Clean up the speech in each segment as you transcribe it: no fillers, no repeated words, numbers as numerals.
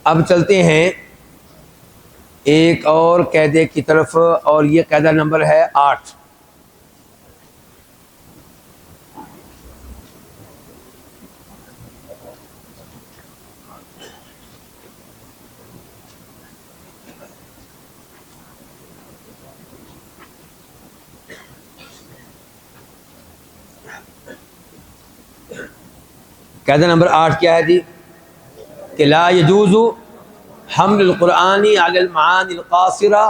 اب چلتے ہیں ایک اور قاعدے کی طرف، اور یہ قاعدہ نمبر ہے 8۔ قاعدہ نمبر 8 کیا ہے جی؟ کہ لا يجوز حمل القرآن على المعانی القاصرہ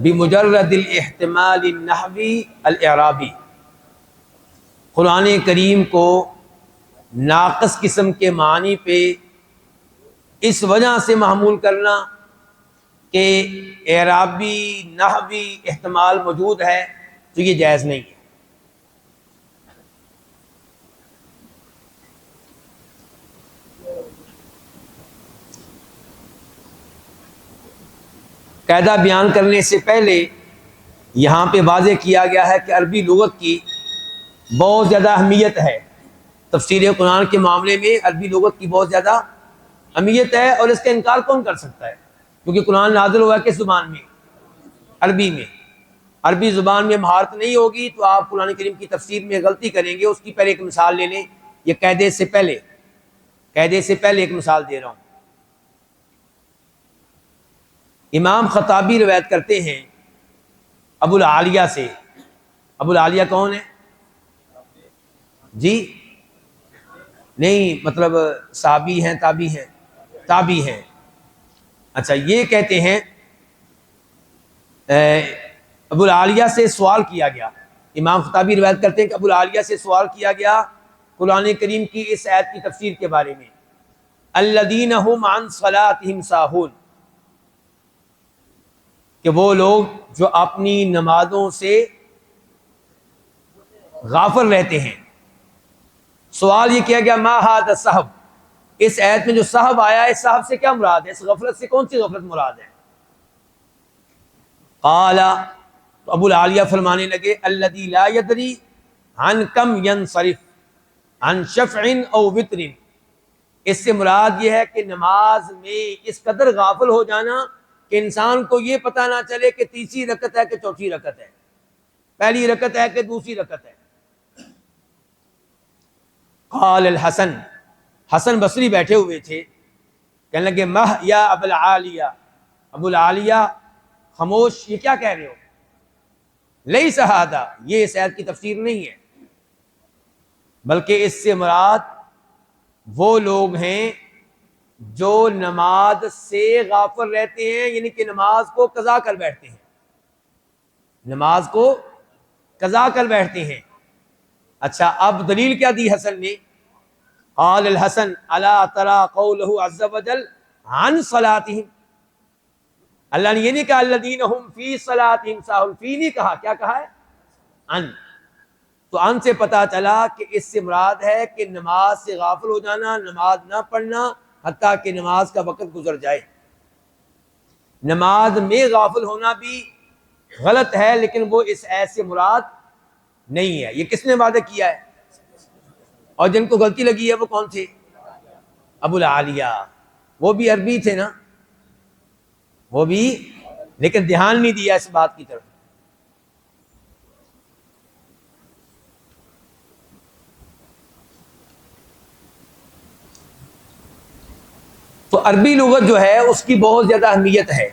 بمجرد الاحتمال النحوی الاعرابی۔ قرآن کریم کو ناقص قسم کے معنی پہ اس وجہ سے محمول کرنا کہ اعرابی نحوی احتمال موجود ہے تو یہ جائز نہیں ہے۔ قاعدہ بیان کرنے سے پہلے یہاں پہ واضح کیا گیا ہے کہ عربی لغت کی بہت زیادہ اہمیت ہے۔ تفسیر قرآن کے معاملے میں عربی لغت کی بہت زیادہ اہمیت ہے، اور اس کا انکار کون کر سکتا ہے؟ کیونکہ قرآن نازل ہوا کس زبان میں؟ عربی میں۔ عربی زبان میں مہارت نہیں ہوگی تو آپ قرآن کریم کی تفسیر میں غلطی کریں گے۔ اس کی پہلے ایک مثال لے لیں، یہ قاعدے سے پہلے ایک مثال دے رہا ہوں۔ امام خطابی روایت کرتے ہیں ابو العالیہ سے۔ ابو العالیہ کون ہے جی؟ نہیں، مطلب صحابی ہیں تابعی ہیں۔ اچھا، یہ کہتے ہیں ابو العالیہ سے سوال کیا گیا۔ امام خطابی روایت کرتے ہیں کہ ابو العالیہ سے سوال کیا گیا قرآن کریم کی اس آیت کی تفسیر کے بارے میں، الذین هم عن صلاتهم ساہون، کہ وہ لوگ جو اپنی نمازوں سے غافل رہتے ہیں۔ سوال یہ کیا گیا ما ھذا السہو، اس آیت میں جو سہو آیا ہے، سہو سے کیا مراد ہے؟ اس غفلت سے کون سی غفلت مراد ہے؟ قال، تو ابو العالیہ فرمانے لگے الذی لا یدری عن کم ینصرف عن شفع او وتر، اس سے مراد یہ ہے کہ نماز میں اس قدر غافل ہو جانا کہ انسان کو یہ پتہ نہ چلے کہ تیسری رکعت ہے کہ چوتھی رکعت ہے، پہلی رکعت ہے کہ دوسری رکعت ہے۔ قال الحسن، حسن بصری بیٹھے ہوئے تھے، کہنے لگے مہ یا ابو العالیہ، ابو العالیہ خاموش، یہ کیا کہہ رہے ہو؟ لیس ھذا، یہ اس آیت کی تفسیر نہیں ہے، بلکہ اس سے مراد وہ لوگ ہیں جو نماز سے غافل رہتے ہیں، یعنی کہ نماز کو قضا کر بیٹھتے ہیں، نماز کو قضا کر بیٹھتے ہیں۔ اچھا، اب دلیل کیا دی حسن نے؟ قال الحسن الا ترى قوله عز وجل عن صلاتهم، اللہ نے یہ نہیں کہا الذین هم فی صلاتهم ساہون، فی نہیں کہا، کیا کہا ہے؟ ان۔ تو ان سے پتہ چلا کہ اس سے مراد ہے کہ نماز سے غافل ہو جانا، نماز نہ پڑھنا حتیٰ کہ نماز کا وقت گزر جائے۔ نماز میں غافل ہونا بھی غلط ہے، لیکن وہ اس آیت سے مراد نہیں ہے۔ یہ کس نے وعدہ کیا ہے؟ اور جن کو غلطی لگی ہے وہ کون تھے؟ ابو العالیہ، وہ بھی عربی تھے نا، وہ بھی، لیکن دھیان نہیں دیا اس بات کی طرف۔ تو عربی لغت جو ہے اس کی بہت زیادہ اہمیت ہے،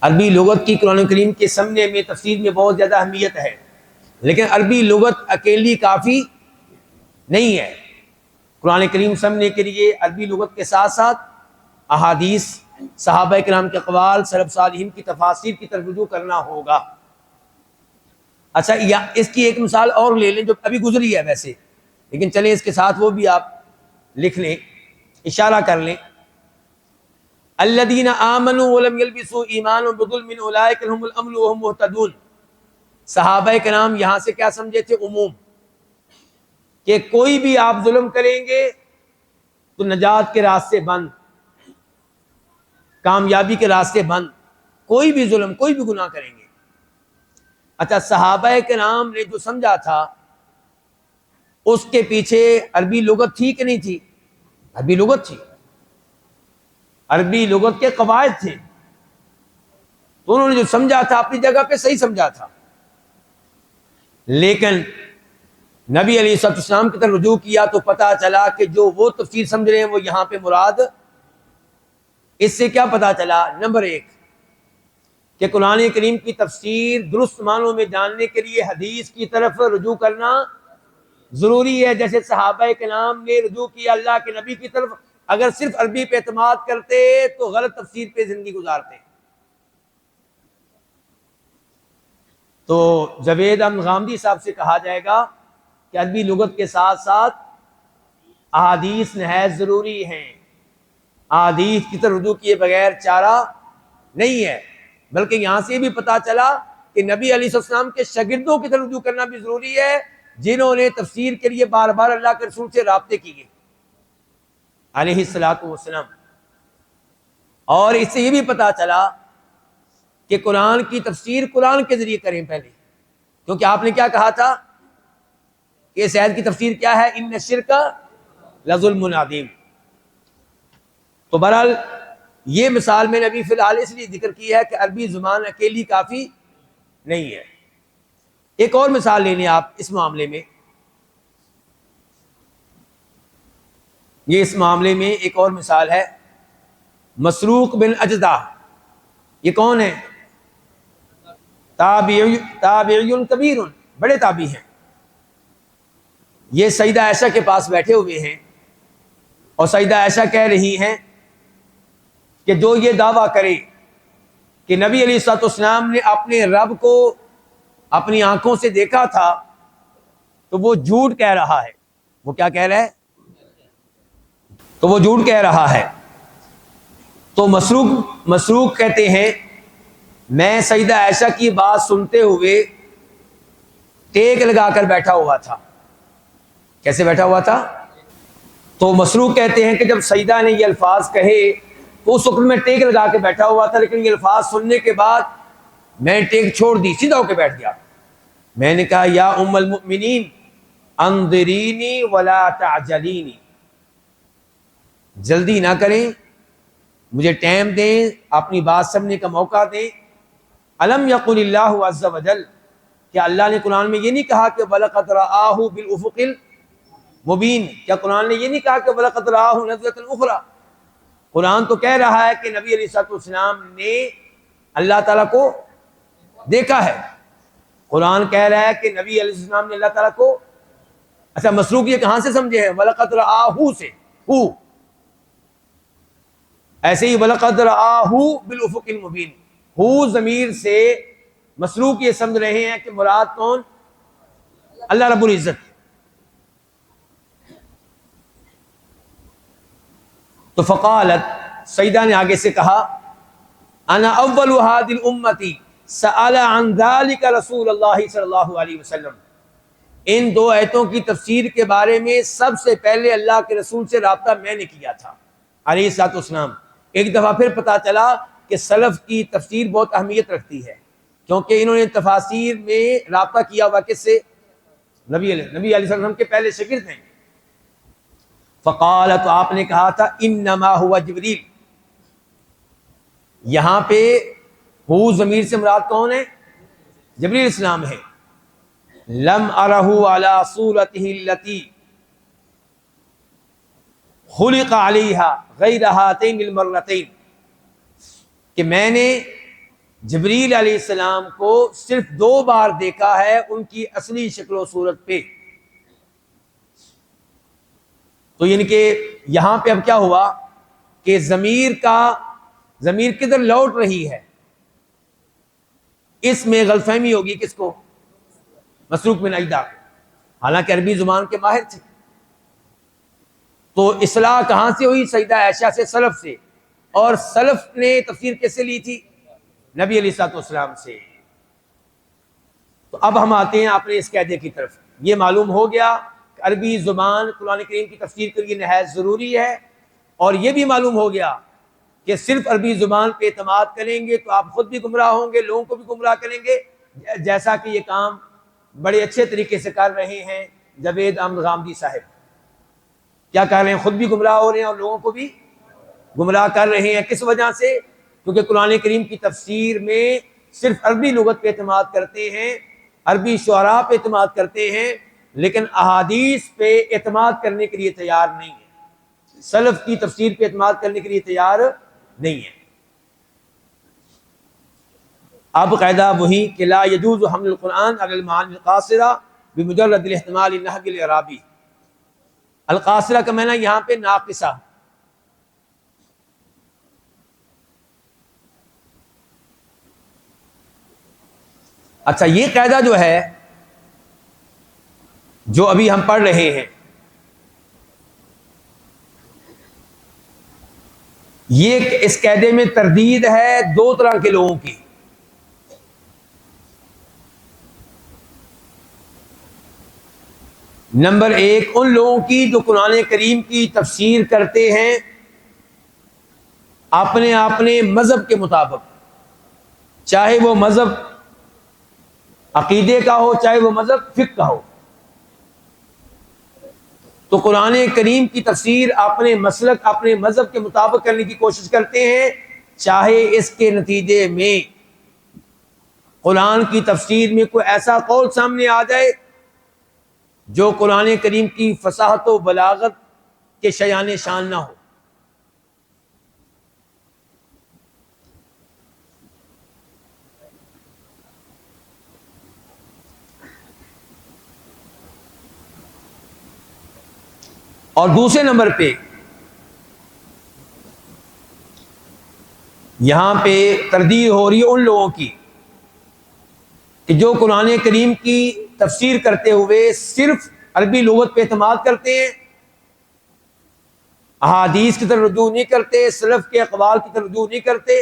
عربی لغت کی قرآن کریم کے سمجھنے میں، تفسیر میں بہت زیادہ اہمیت ہے، لیکن عربی لغت اکیلی کافی نہیں ہے۔ قرآن کریم سمجھنے کے لیے عربی لغت کے ساتھ ساتھ احادیث، صحابہ کرام کے اقوال، سلف صالحین کی تفاسیر کی طرف رجوع کرنا ہوگا۔ اچھا، اس کی ایک مثال اور لے لیں جو ابھی گزری ہے ویسے، لیکن چلیں اس کے ساتھ وہ بھی آپ لکھ لیں، اشارہ کر لیں۔ الذین آمنوا ولم یلبسوا ایمانهم بظلم اولئک لهم الامن وهم مہتدون، صحابہ کرام یہاں سے کیا سمجھے تھے؟ عموم، کہ کوئی بھی آپ ظلم کریں گے تو نجات کے راستے بند، کامیابی کے راستے بند، کوئی بھی ظلم، کوئی بھی گناہ کریں گے۔ اچھا، صحابہ کرام نے جو سمجھا تھا اس کے پیچھے عربی لغت تھی کہ نہیں تھی؟ عربی لغت تھی۔ عربی لغت کے قواعد تھے، تو انہوں نے جو سمجھا تھا اپنی جگہ پہ صحیح سمجھا تھا، لیکن نبی علیہ الصلوۃ والسلام کی طرف رجوع کیا تو پتہ چلا کہ جو وہ تفسیر سمجھ رہے ہیں وہ یہاں پہ مراد۔ اس سے کیا پتہ چلا؟ نمبر ایک کہ قرآن کریم کی تفسیر درست معنوں میں جاننے کے لیے حدیث کی طرف رجوع کرنا ضروری ہے، جیسے صحابہ کرام نے رجوع کیا اللہ کے نبی کی طرف۔ اگر صرف عربی پہ اعتماد کرتے تو غلط تفسیر پہ زندگی گزارتے۔ تو جاوید احمد غامدی صاحب سے کہا جائے گا کہ عربی لغت کے ساتھ ساتھ احادیث نہایت ضروری ہیں، احادیث کی طرف رجوع کیے بغیر چارہ نہیں ہے، بلکہ یہاں سے بھی پتہ چلا کہ نبی علیہ السلام کے شاگردوں کی طرف رجوع کرنا بھی ضروری ہے، جنہوں نے تفسیر کے لیے بار بار اللہ کے رسول سے رابطے کیے علیہ الصلوۃ والسلام۔ اور اس سے یہ بھی پتہ چلا کہ قرآن کی تفسیر قرآن کے ذریعے کریں پہلے، کیونکہ آپ نے کیا کہا تھا کہ اس آیت کی تفسیر کیا ہے؟ ان الشرک لظلم عظیم۔ تو بہرحال یہ مثال میں نے ابھی فی الحال اس لیے ذکر کی ہے کہ عربی زبان اکیلی کافی نہیں ہے۔ ایک اور مثال لے لیں آپ اس معاملے میں، یہ اس معاملے میں ایک اور مثال ہے، مسروق بن اجدع۔ یہ کون ہے؟ تابعی کبیر، بڑے تابعی ہیں۔ یہ سیدہ عائشہ کے پاس بیٹھے ہوئے ہیں اور سیدہ عائشہ کہہ رہی ہیں کہ جو یہ دعویٰ کرے کہ نبی علیہ الصلوۃ والسلام نے اپنے رب کو اپنی آنکھوں سے دیکھا تھا تو وہ جھوٹ کہہ رہا ہے۔ وہ کیا کہہ رہا ہے؟ تو وہ جھوٹ کہہ رہا ہے۔ تو مسروق کہتے ہیں میں سیدہ عائشہ کی بات سنتے ہوئے ٹیک لگا کر بیٹھا ہوا تھا۔ کیسے بیٹھا ہوا تھا؟ تو مسروق کہتے ہیں کہ جب سیدہ نے یہ الفاظ کہے تو اس وقت میں ٹیک لگا کے بیٹھا ہوا تھا، لیکن یہ الفاظ سننے کے بعد میں ٹیک چھوڑ دی، سیدھا ہو کے بیٹھ گیا۔ میں نے کہا یا ام المؤمنین انظرینی ولا تعجلینی، جلدی نہ کریں، مجھے ٹائم دیں، اپنی بات سمجھنے کا موقع دیں۔ الم یقل اللہ عز وجل، کیا اللہ نے قرآن میں یہ نہیں کہا کہ وَلَقَدْ رَآهُ بِالْأُفُقِ الْمُبِينِ؟ کیا قرآن نے یہ نہیں کہا کہ وَلَقَدْ رَآهُ نَزْلَةً أُخْرَى؟ قرآن تو کہہ رہا ہے کہ نبی علیہ الصلوۃ والسلام نے اللہ تعالیٰ کو دیکھا ہے۔ قرآن کہہ رہا ہے کہ نبی علیہ السلام نے اللہ تعالیٰ کو، اچھا مسروق یہ کہاں سے سمجھے ہیں؟ وَلَقَدْ رَآهُ سے، ہو ایسے ہی وَلَقَدْ رَآهُ بِالْأُفُقِ الْمُبِينِ، ہو ضمیر سے مسروق یہ سمجھ رہے ہیں کہ مراد کون؟ اللہ رب العزت۔ تو فقالت، سیدہ نے آگے سے کہا انا اول هذه الامتی سأل عن ذلك رسول اللہ صلی اللہ علیہ وسلم، ان دو آیتوں کی تفسیر کے بارے میں سب سے پہلے اللہ کے رسول سے رابطہ میں نے کیا تھا علیہ الصلوۃ والسلام۔ ایک دفعہ پھر پتہ چلا کہ سلف کی تفسیر بہت اہمیت رکھتی ہے، کیونکہ انہوں نے تفاسیر میں رابطہ کیا ہوا کس سے؟ نبی علیہ السلام کے پہلے شاگرد ہیں۔ فقال، تو آپ نے کہا تھا انما ہوا جبریل، یہاں پہ ہو ضمیر سے مراد کون ہے؟ جبریل علیہ السلام ہے۔ لم ارہ علی صورتہ التی خلق علیہا غیر ہاتین المرتین، کہ میں نے جبریل علیہ السلام کو صرف 2 بار دیکھا ہے ان کی اصلی شکل و صورت پہ۔ تو یعنی کہ یہاں پہ اب کیا ہوا کہ ضمیر کدھر لوٹ رہی ہے؟ اس میں غلط فہمی ہوگی کس کو؟ مسروق بن اجدع، حالانکہ عربی زبان کے ماہر تھے۔ تو اصلاح کہاں سے ہوئی؟ سیدہ عائشہ سے، سلف سے، اور سلف نے تفسیر کیسے لی تھی؟ نبی علیہ الصلوۃ والسلام سے۔ تو اب ہم آتے ہیں اپنے اس قاعدے کی طرف۔ یہ معلوم ہو گیا کہ عربی زبان قرآن کریم کی تفسیر کے لیے نہایت ضروری ہے، اور یہ بھی معلوم ہو گیا کہ صرف عربی زبان پہ اعتماد کریں گے تو آپ خود بھی گمراہ ہوں گے، لوگوں کو بھی گمراہ کریں گے، جیسا کہ یہ کام بڑے اچھے طریقے سے کر رہے ہیں جاوید احمد غامدی صاحب۔ کیا کر رہے ہیں؟ خود بھی گمراہ ہو رہے ہیں اور لوگوں کو بھی گمراہ کر رہے ہیں. کس وجہ سے؟ کیونکہ قرآن کریم کی تفسیر میں صرف عربی لغت پہ اعتماد کرتے ہیں، عربی شعراء پہ اعتماد کرتے ہیں، لیکن احادیث پہ اعتماد کرنے کے لیے تیار نہیں ہے، سلف کی تفسیر پہ اعتماد کرنے کے لیے تیار نہیں ہے. اب قاعدہ وہی کہ لا يجوز حمل القرآن علی المعانی القاصرہ بمجرد الاحتمال النحوی الاعرابی. القاصرہ کا معنی یہاں پہ ناقصہ. اچھا، یہ قاعدہ جو ہے جو ابھی ہم پڑھ رہے ہیں، یہ اس قاعدے میں تردید ہے دو طرح کے لوگوں کی. نمبر ایک، ان لوگوں کی جو قرآن کریم کی تفسیر کرتے ہیں اپنے اپنے مذہب کے مطابق، چاہے وہ مذہب عقیدے کا ہو، چاہے وہ مذہب فقہ کا ہو. تو قرآن کریم کی تفسیر اپنے مسلک، اپنے مذہب کے مطابق کرنے کی کوشش کرتے ہیں، چاہے اس کے نتیجے میں قرآن کی تفسیر میں کوئی ایسا قول سامنے آ جائے جو قرآن کریم کی فصاحت و بلاغت کے شایان شان نہ ہو. اور دوسرے نمبر پہ یہاں پہ تردید ہو رہی ہے ان لوگوں کی کہ جو قرآن کریم کی تفسیر کرتے ہوئے صرف عربی لغت پہ اعتماد کرتے ہیں، احادیث کی طرف رجوع نہیں کرتے، سلف کے اقوال کی طرف رجوع نہیں کرتے،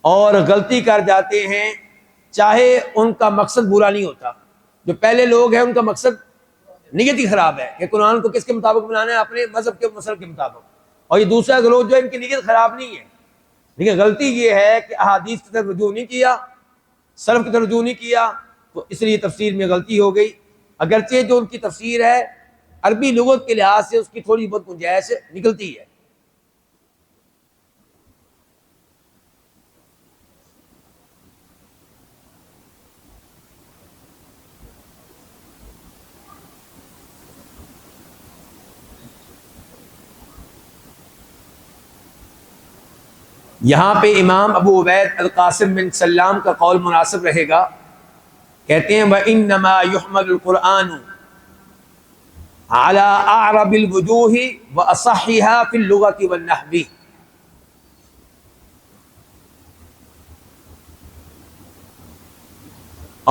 اور غلطی کر جاتے ہیں چاہے ان کا مقصد برا نہیں ہوتا. جو پہلے لوگ ہیں ان کا مقصد نیت ہی خراب ہے کہ قرآن کو کس کے مطابق بنانا ہے، اپنے مذہب کے مسلک کے مطابق. اور یہ دوسرا گروہ جو ہے ان کی نیت خراب نہیں ہے، لیکن غلطی یہ ہے کہ احادیث کی طرف رجوع نہیں کیا، سلف کی طرف رجوع نہیں کیا، تو اس لیے تفسیر میں غلطی ہو گئی. اگرچہ جو ان کی تفسیر ہے عربی لغت کے لحاظ سے اس کی تھوڑی بہت گنجائش نکلتی ہے. یہاں پہ امام ابو عبید القاسم بن سلام کا قول مناسب رہے گا. کہتے ہیں وَإِنَّمَا يُحْمَلُ الْقُرْآنُ عَلَىٰ أَعْرَبِ الْوُجُوهِ وَأَصَحِّهَا فِي اللُّغَةِ وَالنَّحْوِ.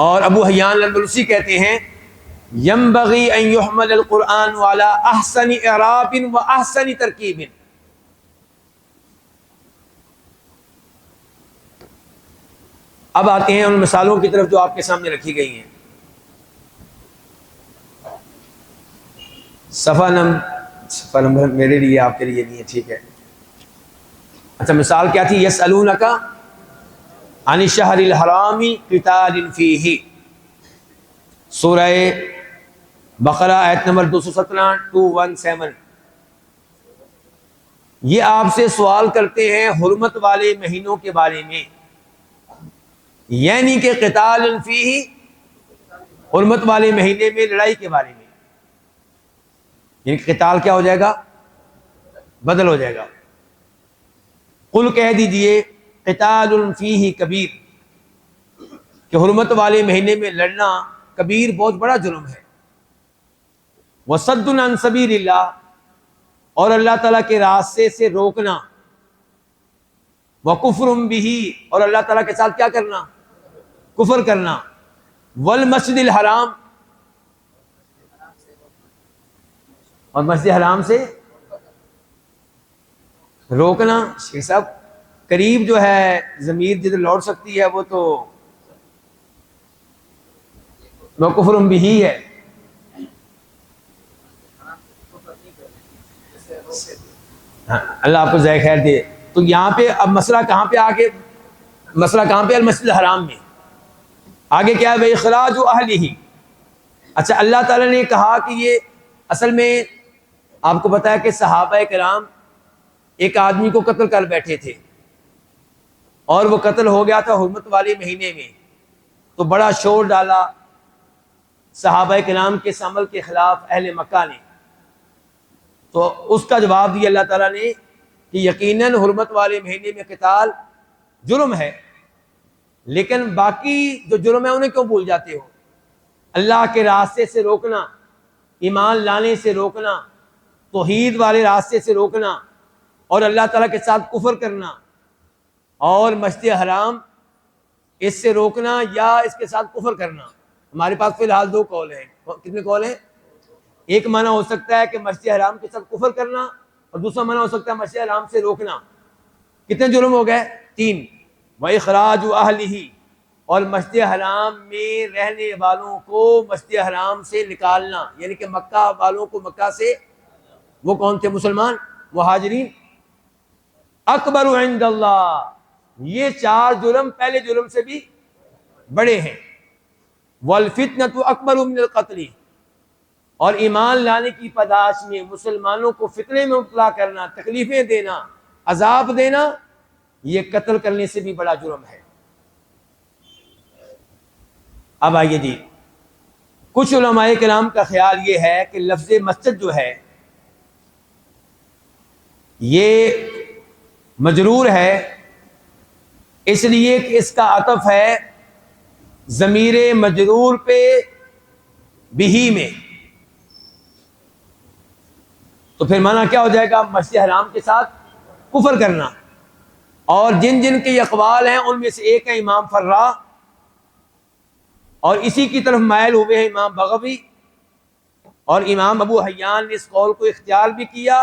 اور ابو حیان الاندلسی کہتے ہیں يَنبَغِي أَن يُحْمَلَ الْقُرْآنُ عَلَىٰ أَحْسَنِ إِعْرَابٍ وَأَحْسَنِ تَرْكِيبٍ. اب آتے ہیں ان مثالوں کی طرف جو آپ کے سامنے رکھی گئی ہیں. صفحہ نمبر میرے لیے، آپ کے لیے نہیں ہے، ٹھیک ہے. اچھا، مثال کیا تھی؟ یسألونک عن الشہر الحرام قتال فیہ، سورہ بقرہ آیت نمبر 217 217. یہ آپ سے سوال کرتے ہیں حرمت والے مہینوں کے بارے میں، یعنی کہ قتال فیہ، حرمت والے مہینے میں لڑائی کے بارے میں. یعنی کہ قتال کیا ہو جائے گا؟ بدل ہو جائے گا. قل کہہ دیجئے قتال فیہ کبیر، کہ حرمت والے مہینے میں لڑنا کبیر، بہت بڑا جرم ہے. وصد عن سبیل اللہ، اور اللہ تعالیٰ کے راستے سے روکنا. وکفر بہ، اور اللہ تعالیٰ کے ساتھ کیا کرنا؟ کفر کرنا. والمسجد الحرام، اور مسجد حرام سے روکنا. شیخ صاحب، قریب جو ہے ضمیر جدھر لوٹ سکتی ہے وہ تو وکفر بہ ہے. اللہ آپ کو ذائقہ خیر دے. تو یہاں پہ اب مسئلہ کہاں پہ آگے، مسئلہ کہاں پہ؟ المسجد الحرام میں. آگے کیا ہے؟ اخراج اہلہ. اچھا، اللہ تعالیٰ نے کہا کہ یہ اصل میں آپ کو پتا ہے کہ صحابہ کرام ایک آدمی کو قتل کر بیٹھے تھے اور وہ قتل ہو گیا تھا حرمت والے مہینے میں، تو بڑا شور ڈالا صحابہ کرام کے اس عمل کے خلاف اہل مکہ نے. تو اس کا جواب دیا اللہ تعالیٰ نے کہ یقیناً حرمت والے مہینے میں قتال جرم ہے، لیکن باقی جو جرم ہے انہیں کیوں بھول جاتے ہو؟ اللہ کے راستے سے روکنا، ایمان لانے سے روکنا، توحید والے راستے سے روکنا، اور اللہ تعالیٰ کے ساتھ کفر کرنا، اور مسجد حرام اس سے روکنا یا اس کے ساتھ کفر کرنا. ہمارے پاس فی الحال دو قول ہیں. کتنے قول ہیں؟ ایک معنی ہو سکتا ہے کہ مسجد حرام کے ساتھ کفر کرنا، اور دوسرا معنی ہو سکتا ہے مسجد حرام سے روکنا. کتنے جرم ہو گئے؟ 3. وَإِخْرَاجُ أَهْلِهِ، اور مسجد حرام میں رہنے والوں کو مسجد حرام سے نکالنا، یعنی کہ مکہ والوں کو مکہ سے. وہ کون تھے؟ مسلمان مہاجرین. اکبر عند اللہ، یہ 4 جرم پہلے جرم سے بھی بڑے ہیں. والفتنة اکبر من القتل، اور ایمان لانے کی پاداش میں مسلمانوں کو فتنے میں مبتلا کرنا، تکلیفیں دینا، عذاب دینا، یہ قتل کرنے سے بھی بڑا جرم ہے. اب آئیے جی، کچھ علماء کرام کا خیال یہ ہے کہ لفظ مسجد جو ہے یہ مجرور ہے اس لیے کہ اس کا عطف ہے ضمیر مجرور پہ بہی میں. تو پھر معنی کیا ہو جائے گا؟ مسجد حرام کے ساتھ کفر کرنا. اور جن جن کے یہ اقوال ہیں ان میں سے ایک ہے امام فرا، اور اسی کی طرف مائل ہوئے ہیں امام بغوی، اور امام ابو حیان نے اس قول کو اختیار بھی کیا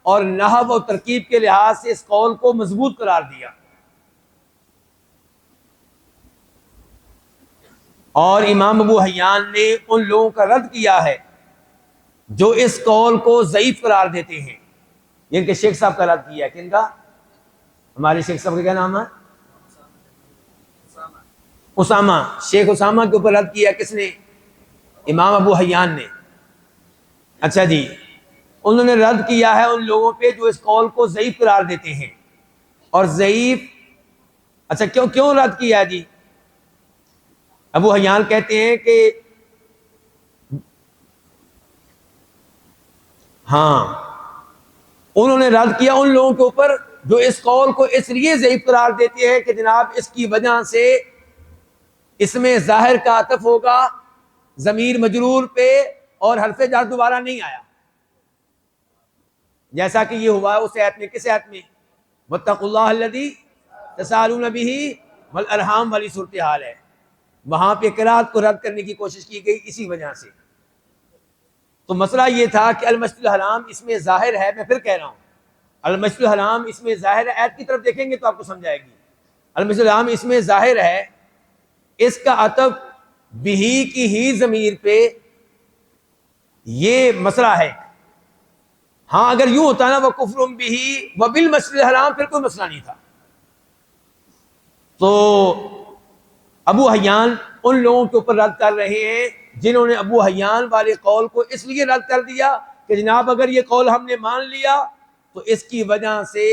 اور نحو و ترکیب کے لحاظ سے اس قول کو مضبوط قرار دیا. اور امام ابو حیان نے ان لوگوں کا رد کیا ہے جو اس قول کو ضعیف قرار دیتے ہیں. جن کے شیخ صاحب کا رد کیا ہے. کن کا؟ ہمارے شیخ صاحب کا کیا نام ہے؟ اسامہ. شیخ اسامہ کے اوپر رد کیا کس نے؟ امام ابو حیان نے. اچھا جی، انہوں نے رد کیا ہے ان لوگوں پہ جو اس قول کو ضعیف قرار دیتے ہیں. اور ضعیف، اچھا کیوں رد کیا ہے جی؟ ابو حیان کہتے ہیں کہ ہاں، انہوں نے رد کیا ان لوگوں کے اوپر جو اس قول کو اس لیے ضعیف قرار دیتے ہیں کہ جناب اس کی وجہ سے اس میں ظاہر کا عطف ہوگا ضمیر مجرور پہ اور حرف جر دوبارہ نہیں آیا، جیسا کہ یہ ہوا اس آیت میں. کس آیت میں؟ واتقوا اللہ الذی تسالون بہ والارحام والی صورتحال ہے. وہاں پہ قرات کو رد کرنے کی کوشش کی گئی اسی وجہ سے. تو مسئلہ یہ تھا کہ المسجد الحرام اس میں ظاہر ہے. میں پھر کہہ رہا ہوں، المسجد الحرام اس میں ظاہر ہے. آیت کی طرف دیکھیں گے تو آپ کو سمجھ آئے گی. المسجد الحرام اس میں ظاہر ہے، اس کا عطف بہی کی ہی ضمیر پہ، یہ مسئلہ ہے. ہاں اگر یوں ہوتا نا وَكُفْرٌ بِهِ وَبِالْمَسْجِدِ الْحَرَامِ، پھر کوئی مسئلہ نہیں تھا. تو ابو حیان ان لوگوں کے اوپر رد کر رہے ہیں جنہوں نے ابو حیان والے قول کو اس لیے رد کر دیا کہ جناب اگر یہ قول ہم نے مان لیا تو اس کی وجہ سے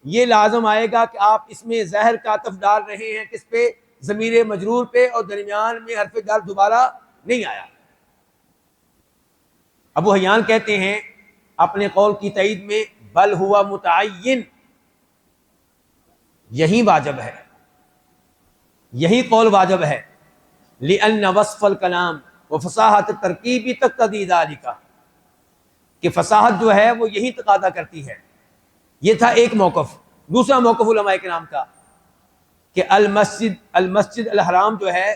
یہ لازم آئے گا کہ آپ اس میں ظاہر کا عطف ڈال رہے ہیں کس پہ؟ ضمیر مجرور پہ، اور درمیان میں حرف جر دوبارہ نہیں آیا. ابو حیان کہتے ہیں اپنے قول کی تائید میں بل ہوا متعین، یہی واجب ہے، یہی قول واجب ہے. لأن وصف الکلام و فصاحت ترکیبی تقتضی ذالک، کہ فصاحت جو ہے وہ یہی تقاضا کرتی ہے. یہ تھا ایک موقف. دوسرا موقف علماء کرام کا کہ المسجد الحرام جو ہے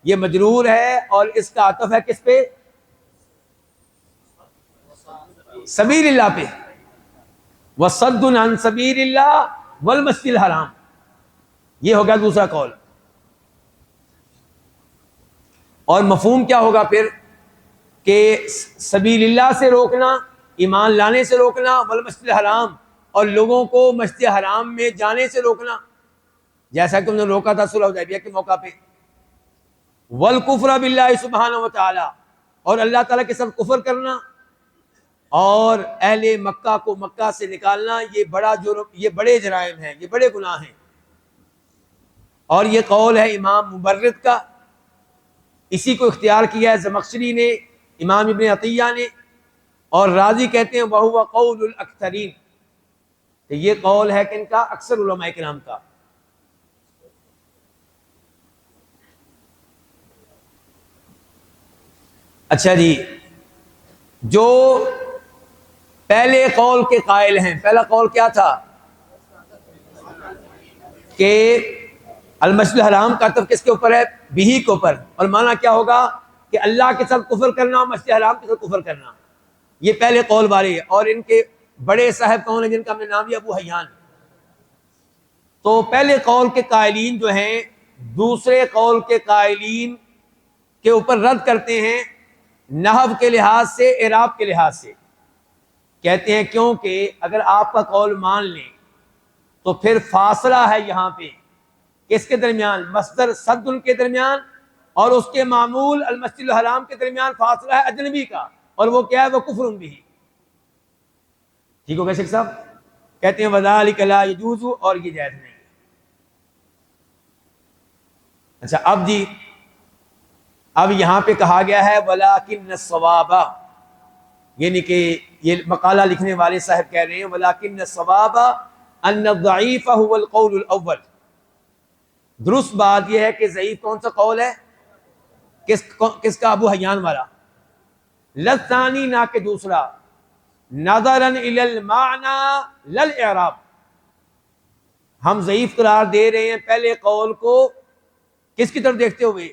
یہ مجرور ہے اور اس کا عطف ہے کس پہ؟ سبیل اللہ پہ. وصد عن سبیل اللہ والمسجد الحرام، یہ ہوگا دوسرا قول. اور مفہوم کیا ہوگا پھر؟ کہ سبیل اللہ سے روکنا، ایمان لانے سے روکنا، والمسجد الحرام، اور لوگوں کو مسجد حرام میں جانے سے روکنا، جیسا کہ انہوں نے روکا تھا صلح حدیبیہ کے موقع پہ. والکفر باللہ سبحانہ وتعالی، اور اللہ تعالیٰ کے ساتھ کفر کرنا. اور اہل مکہ کو مکہ سے نکالنا یہ بڑا جرم، یہ بڑے جرائم ہیں، یہ بڑے گناہ ہیں۔ اور یہ قول ہے امام مبرد کا، اسی کو اختیار کیا ہے زمخشری نے، امام ابن عطیہ نے، اور راضی کہتے ہیں وَهُوَ قول الاکثرین، کہ یہ قول ہے کہ ان کا اکثر علماء کرام کا۔ اچھا جی، جو پہلے قول کے قائل ہیں، پہلا قول کیا تھا کہ المسجد الحرام کا طرف کس کے اوپر ہے؟ بھی کے اوپر، اور معنی کیا ہوگا کہ اللہ کے ساتھ کفر کرنا اور مسجد الحرام کے ساتھ کفر کرنا، یہ پہلے قول والے ہیں۔ اور ان کے بڑے صاحب کون ہیں جن کا ہم نے نام لیا؟ ابو حیان۔ تو پہلے قول کے قائلین جو ہیں دوسرے قول کے قائلین کے اوپر رد کرتے ہیں، نحو کے لحاظ سے، اعراب کے لحاظ سے، کہتے ہیں کیونکہ اگر آپ کا قول مان لیں تو پھر فاصلہ ہے یہاں پہ کس کے درمیان؟ مصدر صد کے درمیان اور اس کے معمول المسجد الحرام کے درمیان فاصلہ ہے اجنبی کا، اور وہ کیا ہے؟ وہ کفر بھی۔ ٹھیک ہو گیا شیخ صاحب؟ کہتے ہیں وذالک لا یجوز، اور یہ جائز نہیں۔ اچھا اب جی، اب یہاں پہ کہا گیا ہے ولیکن الصواب، یعنی کہ یہ مقالہ لکھنے والے صاحب کہہ رہے ہیں ولیکن الصواب ان الضعیف هو القول الاول، درست بات یہ ہے کہ ضعیف کون سا قول ہے؟ کس کا؟ ابو حیان والا۔ للثانی، نہ کہ دوسرا، نظرا الی المعنی للاعراب، ہم ضعیف قرار دے رہے ہیں پہلے قول کو کس کی طرف دیکھتے ہوئے؟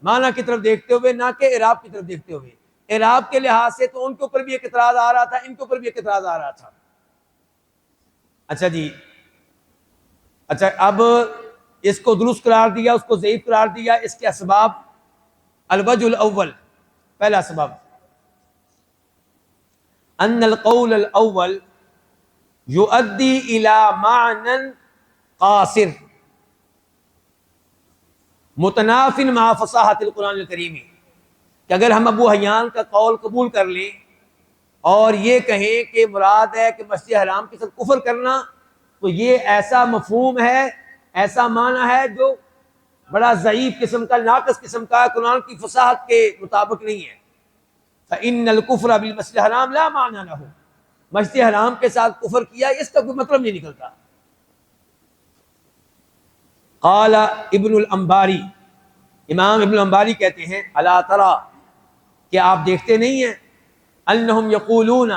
معنی کی طرف دیکھتے ہوئے، نہ کہ اعراب کی طرف دیکھتے ہوئے۔ اعراب کے لحاظ سے تو ان کے اوپر بھی ایک اعتراض آ رہا تھا، ان کے اوپر بھی ایک اعتراض آ رہا تھا۔ اچھا جی، اچھا اب اس کو درست قرار دیا، اس کو ضعیف قرار دیا، اس کے اسباب۔ الوجہ الاول، پہلا سبب، ان القول الاول یؤدی الی معنی قاصر متنافی مع فصاحت القرآن الکریم، کہ اگر ہم ابو حیان کا قول قبول کر لیں اور یہ کہیں کہ مراد ہے کہ مسجد حرام کے ساتھ کفر کرنا، تو یہ ایسا مفہوم ہے، ایسا معنی ہے جو بڑا ضعیف قسم کا، ناقص قسم کا، قرآن کی فصاحت کے مطابق نہیں ہے۔ فإن الكفر بالمسجد الحرام لا معنی له، مسجد حرام کے ساتھ کفر کیا اس کا کوئی مطلب نہیں نکلتا۔ قال ابن الانباری، امام ابن الانباری کہتے ہیں الا ترى، کہ آپ دیکھتے نہیں ہیں، انہم یقولون،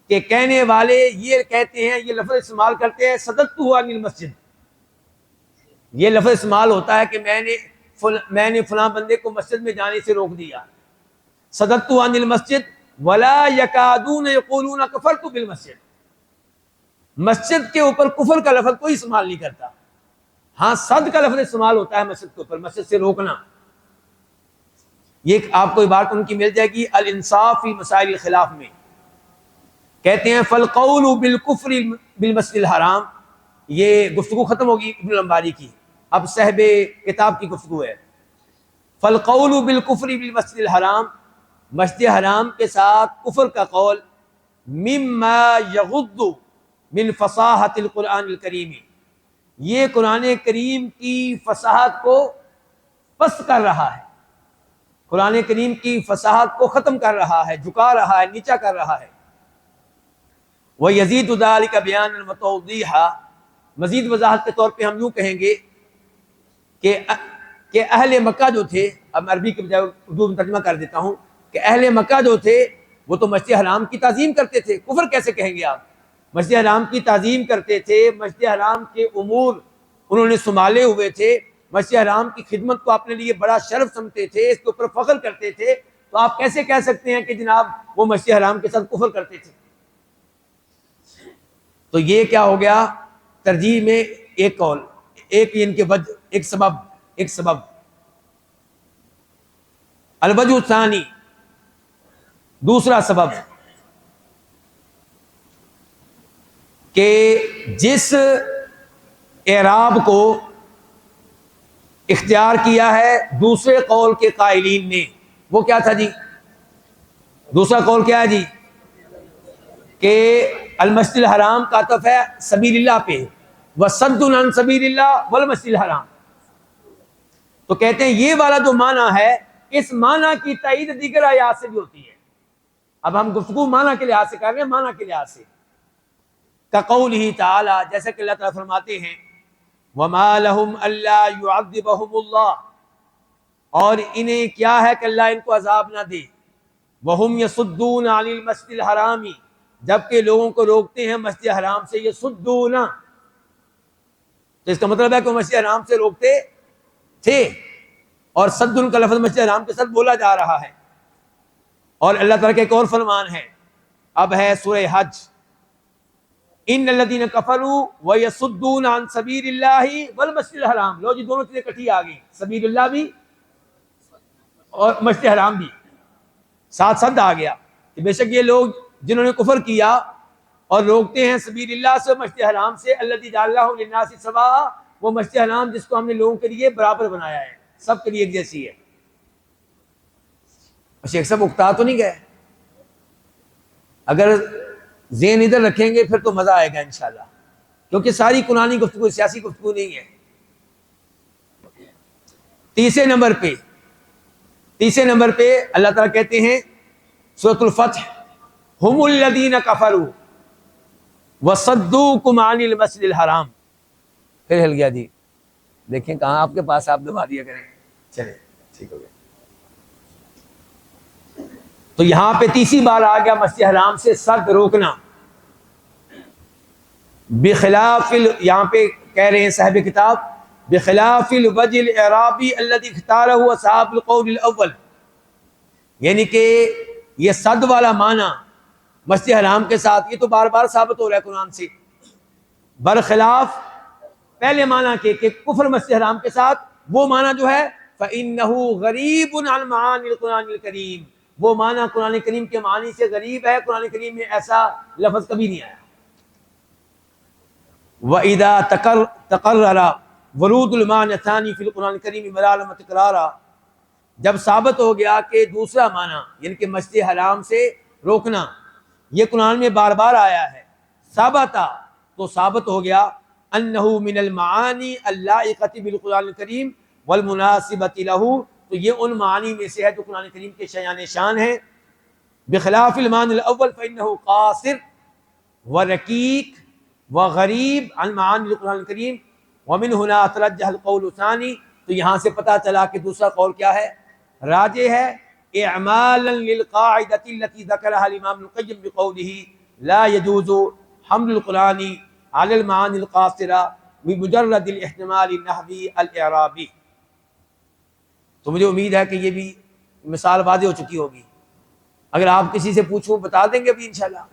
کہ کہنے والے یہ کہتے ہیں، یہ لفظ استعمال کرتے ہیں صددتہ عن المسجد، یہ لفظ استعمال ہوتا ہے کہ میں نے فلاں بندے کو مسجد میں جانے سے روک دیا، صددتہ عن المسجد، ولا یکادون یقولون کفرت بالمسجد، مسجد کے اوپر کفر کا لفظ کوئی استعمال نہیں کرتا، ہاں صد کا لفظ استعمال ہوتا ہے مسجد کے اوپر، مسجد سے روکنا۔ یہ آپ کو عبارت ان کی مل جائے گی الانصاف فی مسائل الخلاف میں، کہتے ہیں فالقول بالکفر بالمسجد الحرام، یہ گفتگو ختم ہوگی ابن الانباری کی، اب صاحب کتاب کی گفتگو ہے۔ فالقول بالکفر بالمسجد الحرام، مسجد حرام کے ساتھ کفر کا قول، مما یغض من فصاحت القرآن الکریم، یہ قرآن کریم کی فصاحت کو پست کر رہا ہے، قرآن کریم کی فصاحت کو ختم کر رہا ہے، جھکا رہا ہے، نیچا کر رہا ہے۔ وَيَزِيدُ ذَلِكَ بَيَانًا وَتَوْضِيحًا، مزید وضاحت کے طور پہ ہم یوں کہیں گے کہ اہل مکہ جو تھے، اب عربی کے بجائے اردو میں ترجمہ کر دیتا ہوں، کہ اہل مکہ جو تھے وہ تو مسجد حرام کی تعظیم کرتے تھے، کفر کیسے کہیں گے آپ؟ مسجد حرام کی تعظیم کرتے تھے، مسجد حرام کے امور انہوں نے سنبھالے ہوئے تھے، مسجد حرام کی خدمت کو اپنے لیے بڑا شرف سمجھتے تھے، اس کے اوپر فخر کرتے تھے، تو آپ کیسے کہہ سکتے ہیں کہ جناب وہ مسجد حرام کے ساتھ کفر کرتے تھے؟ تو یہ کیا ہو گیا؟ ترجیح میں ایک قول، ایک ان کے وجہ، ایک سبب۔ الوجہ الثانی، دوسرا سبب، کہ جس اعراب کو اختیار کیا ہے دوسرے قول کے قائلین نے، وہ کیا تھا جی؟ دوسرا قول کیا ہے جی؟ کہ المسجد الحرام کا عطف ہے سبیل اللہ پہ، وصد عن سبیل اللہ والمسجد الحرام. تو کہتے ہیں یہ والا جو معنی ہے، اس معنی کی تائید دیگر آیات سے بھی ہوتی ہے. اب ہم گفتگو معنی کے لحاظ سے کر رہے ہیں، معنی کے لحاظ سے. کقولہ تعالی، جیسے کہ اللہ تعالیٰ فرماتے ہیں وما لهم الا يعذبهم اللہ، اور انہیں کیا ہے کہ اللہ ان کو عذاب نہ دے. وهم يصدون عن المسجد الحرام، جبکہ لوگوں کو روکتے ہیں مسجد حرام سے. يصدون، تو اس کا مطلب ہے کہ وہ مسجد حرام سے روکتے تھے، اور صد کا لفظ مسجد حرام کے ساتھ بولا جا رہا ہے. اور اللہ تعالیٰ کا ایک اور فرمان ہے، اب ہے سورہ حج، ان الذین کفروا ویصدون عن سبیل اللہ والمسجد الحرام. لو جی دونوں چیزیں کٹھی آ گئی، سبیل اللہ بھی اور مسجد حرام بھی ساتھ ساتھ آ گیا کہ بے شک یہ لوگ جنہوں نے کفر کیا اور روکتے ہیں سبیل اللہ سے، مسجد حرام سے، الذی جعل اللہ للناس سواء، وہ مسجد حرام جس کو ہم نے لوگوں کے لیے برابر بنایا ہے، سب کے لیے ایک جیسی ہے. شیخ صاحب اکتا تو نہیں گئے؟ اگر ذہن ادھر رکھیں گے پھر تو مزہ آئے گا انشاءاللہ، کیونکہ ساری قرآنی گفتگو سیاسی گفتگو نہیں ہے. تیسرے نمبر پہ اللہ تعالیٰ کہتے ہیں سورۃ الفتح، ہم الذین کفروا وصدوکم عن المسجد الحرام. پھر ہل گیا جی، دیکھیں کہاں آپ کے پاس، آپ دبا دیا کریں. چلے ٹھیک ہو گیا. تو یہاں پہ تیسری بار آ گیا مسجد حرام سے صد روکنا. بخلاف یہاں پہ کہہ رہے ہیں صاحب کتاب، بخلاف الوجه الاعرابی الذي اختاره اصحاب القول الاول، یعنی کہ یہ صد والا معنی مسجد حرام کے ساتھ، یہ تو بار بار ثابت ہو رہا ہے قرآن سے، برخلاف پہلے معنی کے کہ کفر مسجد حرام کے ساتھ، وہ معنی جو ہے فإنه غریب عن معانی القرآن الکریم، وہ معنی قرآن کریم کے معنی سے غریب ہے. قرآن کریم میں ایسا لفظ کبھی نہیں آیا. وَإِذَا تَقَرَّرَ وَرُودُ الْمَعْنَى الثَّانِي فِي الْقُرْآنِ الْكَرِيمِ مَرَارًا وَتِكْرَارًا، جب ثابت ہو گیا کہ دوسرا معنی یعنی کہ مسجد حرام سے روکنا یہ قرآن میں بار بار آیا ہے، ثابتا، تو ثابت ہو گیا انہ من المعانی اللائقۃ بالقرآن الکریم والمناسبۃ لہ، تو یہ ان معانی میں سے ہے جو قرآن کریم کے شایان شان ہیں. بخلاف المعنی الاول فانہ قاصر ورقیق وغریب عن معانی القرآن الکریم، ومن هنا ترجح القول الثانی، تو یہاں سے پتہ چلا کہ دوسرا قول کیا ہے، راجح ہے، اعمالا للقاعدۃ التي ذکرها الامام ابن القیم بقوله لا يجوز حمل القرآن على المعانی القاصرہ بمجرد الاحتمال النحوی الاعرابی. تو مجھے امید ہے کہ یہ بھی مثال واضح ہو چکی ہوگی. اگر آپ کسی سے پوچھوں بتا دیں گے بھی انشاءاللہ،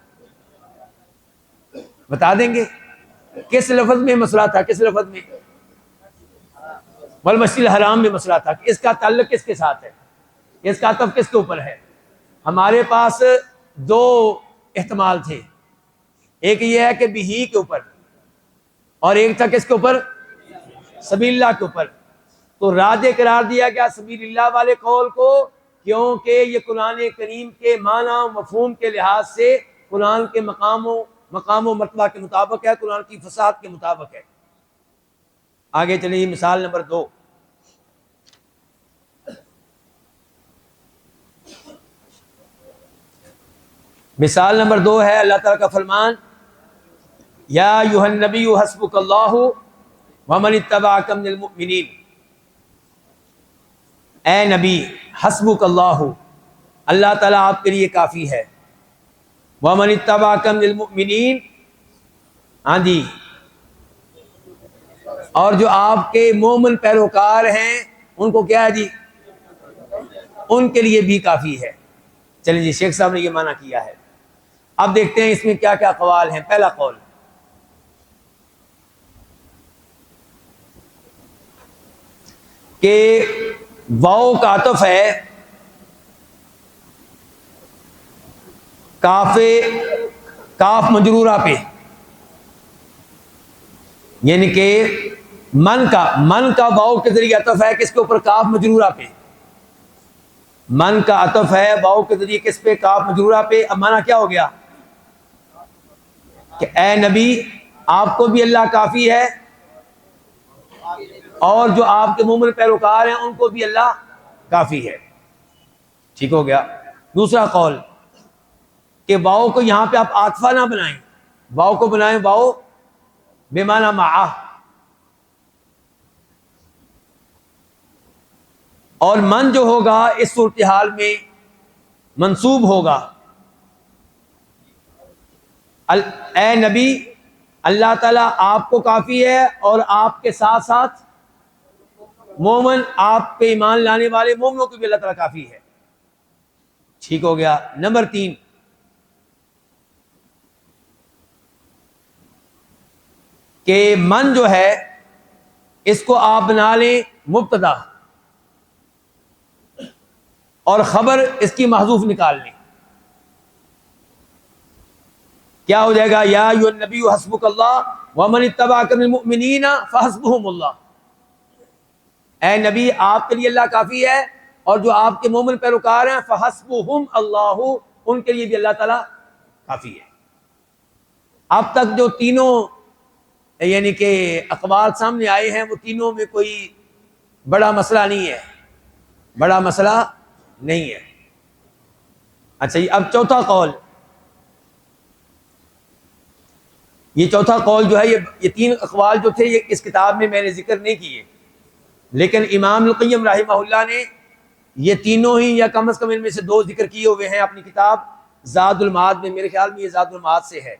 بتا دیں گے کس لفظ میں مسئلہ تھا، کس لفظ میں، والمسجد الحرام میں مسئلہ تھا، اس کا تعلق کس کے ساتھ ہے، اس کا عطف کس کے اوپر ہے. ہمارے پاس دو احتمال تھے، ایک یہ ہے کہ بہی کے اوپر، اور ایک تھا کس کے اوپر، سبیل اللہ کے اوپر. تو راجح قرار دیا گیا سبیل اللہ والے قول کو، کیونکہ یہ قرآن کریم کے معنی و مفہوم کے لحاظ سے قرآن کے مقام و مرتبہ کے مطابق ہے، قرآن کی فصاحت کے مطابق ہے. آگے چلیے مثال نمبر 2. مثال نمبر 2 ہے اللہ تعالیٰ کا فرمان، یا ایھا النبی حسبک اللہ ومن اتبعک من المؤمنین. اے نبی، حسبک اللہ، اللہ تعالیٰ آپ کے لیے کافی ہے. ومن اتبعک من المؤمنین، ہاں جی، اور جو آپ کے مومن پیروکار ہیں ان کو کیا ہے جی، ان کے لیے بھی کافی ہے. چلیں جی، شیخ صاحب نے یہ معنی کیا ہے. اب دیکھتے ہیں اس میں کیا کیا قوال ہیں. پہلا قول، کہ واو کا عطف ہے کاف مجرورہ پہ، یعنی کہ من کا واو کے ذریعے عطف ہے کس کے اوپر، کاف مجرورہ پہ. من کا عطف ہے واو کے ذریعے کس پہ، کاف مجرورہ پہ. اب معنی کیا ہو گیا، کہ اے نبی آپ کو بھی اللہ کافی ہے اور جو آپ کے مومن پیروکار ہیں ان کو بھی اللہ کافی ہے. ٹھیک ہو گیا. دوسرا قول کہ واؤ کو یہاں پہ آپ عاطفہ نہ بنائیں، واؤ کو بنائیں واؤ بے معنی معہ، اور من جو ہوگا اس صورتحال میں منصوب ہوگا. اے نبی اللہ تعالیٰ آپ کو کافی ہے اور آپ کے ساتھ ساتھ مومن، آپ پہ ایمان لانے والے مومنوں کو بھی اللہ تعالیٰ کافی ہے. ٹھیک ہو گیا. نمبر 3 کہ من جو ہے اس کو آپ بنا لیں مبتدا اور خبر اس کی محذوف نکال لیں. کیا ہو جائے گا؟ یا ایھا النبی حسبک اللہ ومن اتبعک من المؤمنین فحسبهم اللہ. اے نبی آپ کے لیے اللہ کافی ہے اور جو آپ کے مومن پیروکار ہیں فحسبهم اللہ، ان کے لیے بھی اللہ تعالیٰ کافی ہے. اب تک جو تینوں یعنی کہ اقوال سامنے آئے ہیں وہ تینوں میں کوئی بڑا مسئلہ نہیں ہے، بڑا مسئلہ نہیں ہے. اچھا اب چوتھا قول، یہ چوتھا قول جو ہے یہ 3 اقوال جو تھے یہ اس کتاب میں میں نے ذکر نہیں کیے، لیکن امام القیم رحمہ اللہ نے یہ تینوں ہی یا کم از کم ان میں سے 2 ذکر کیے ہوئے ہیں اپنی کتاب زاد المعاد میں. میرے خیال میں یہ زاد المعاد سے ہے.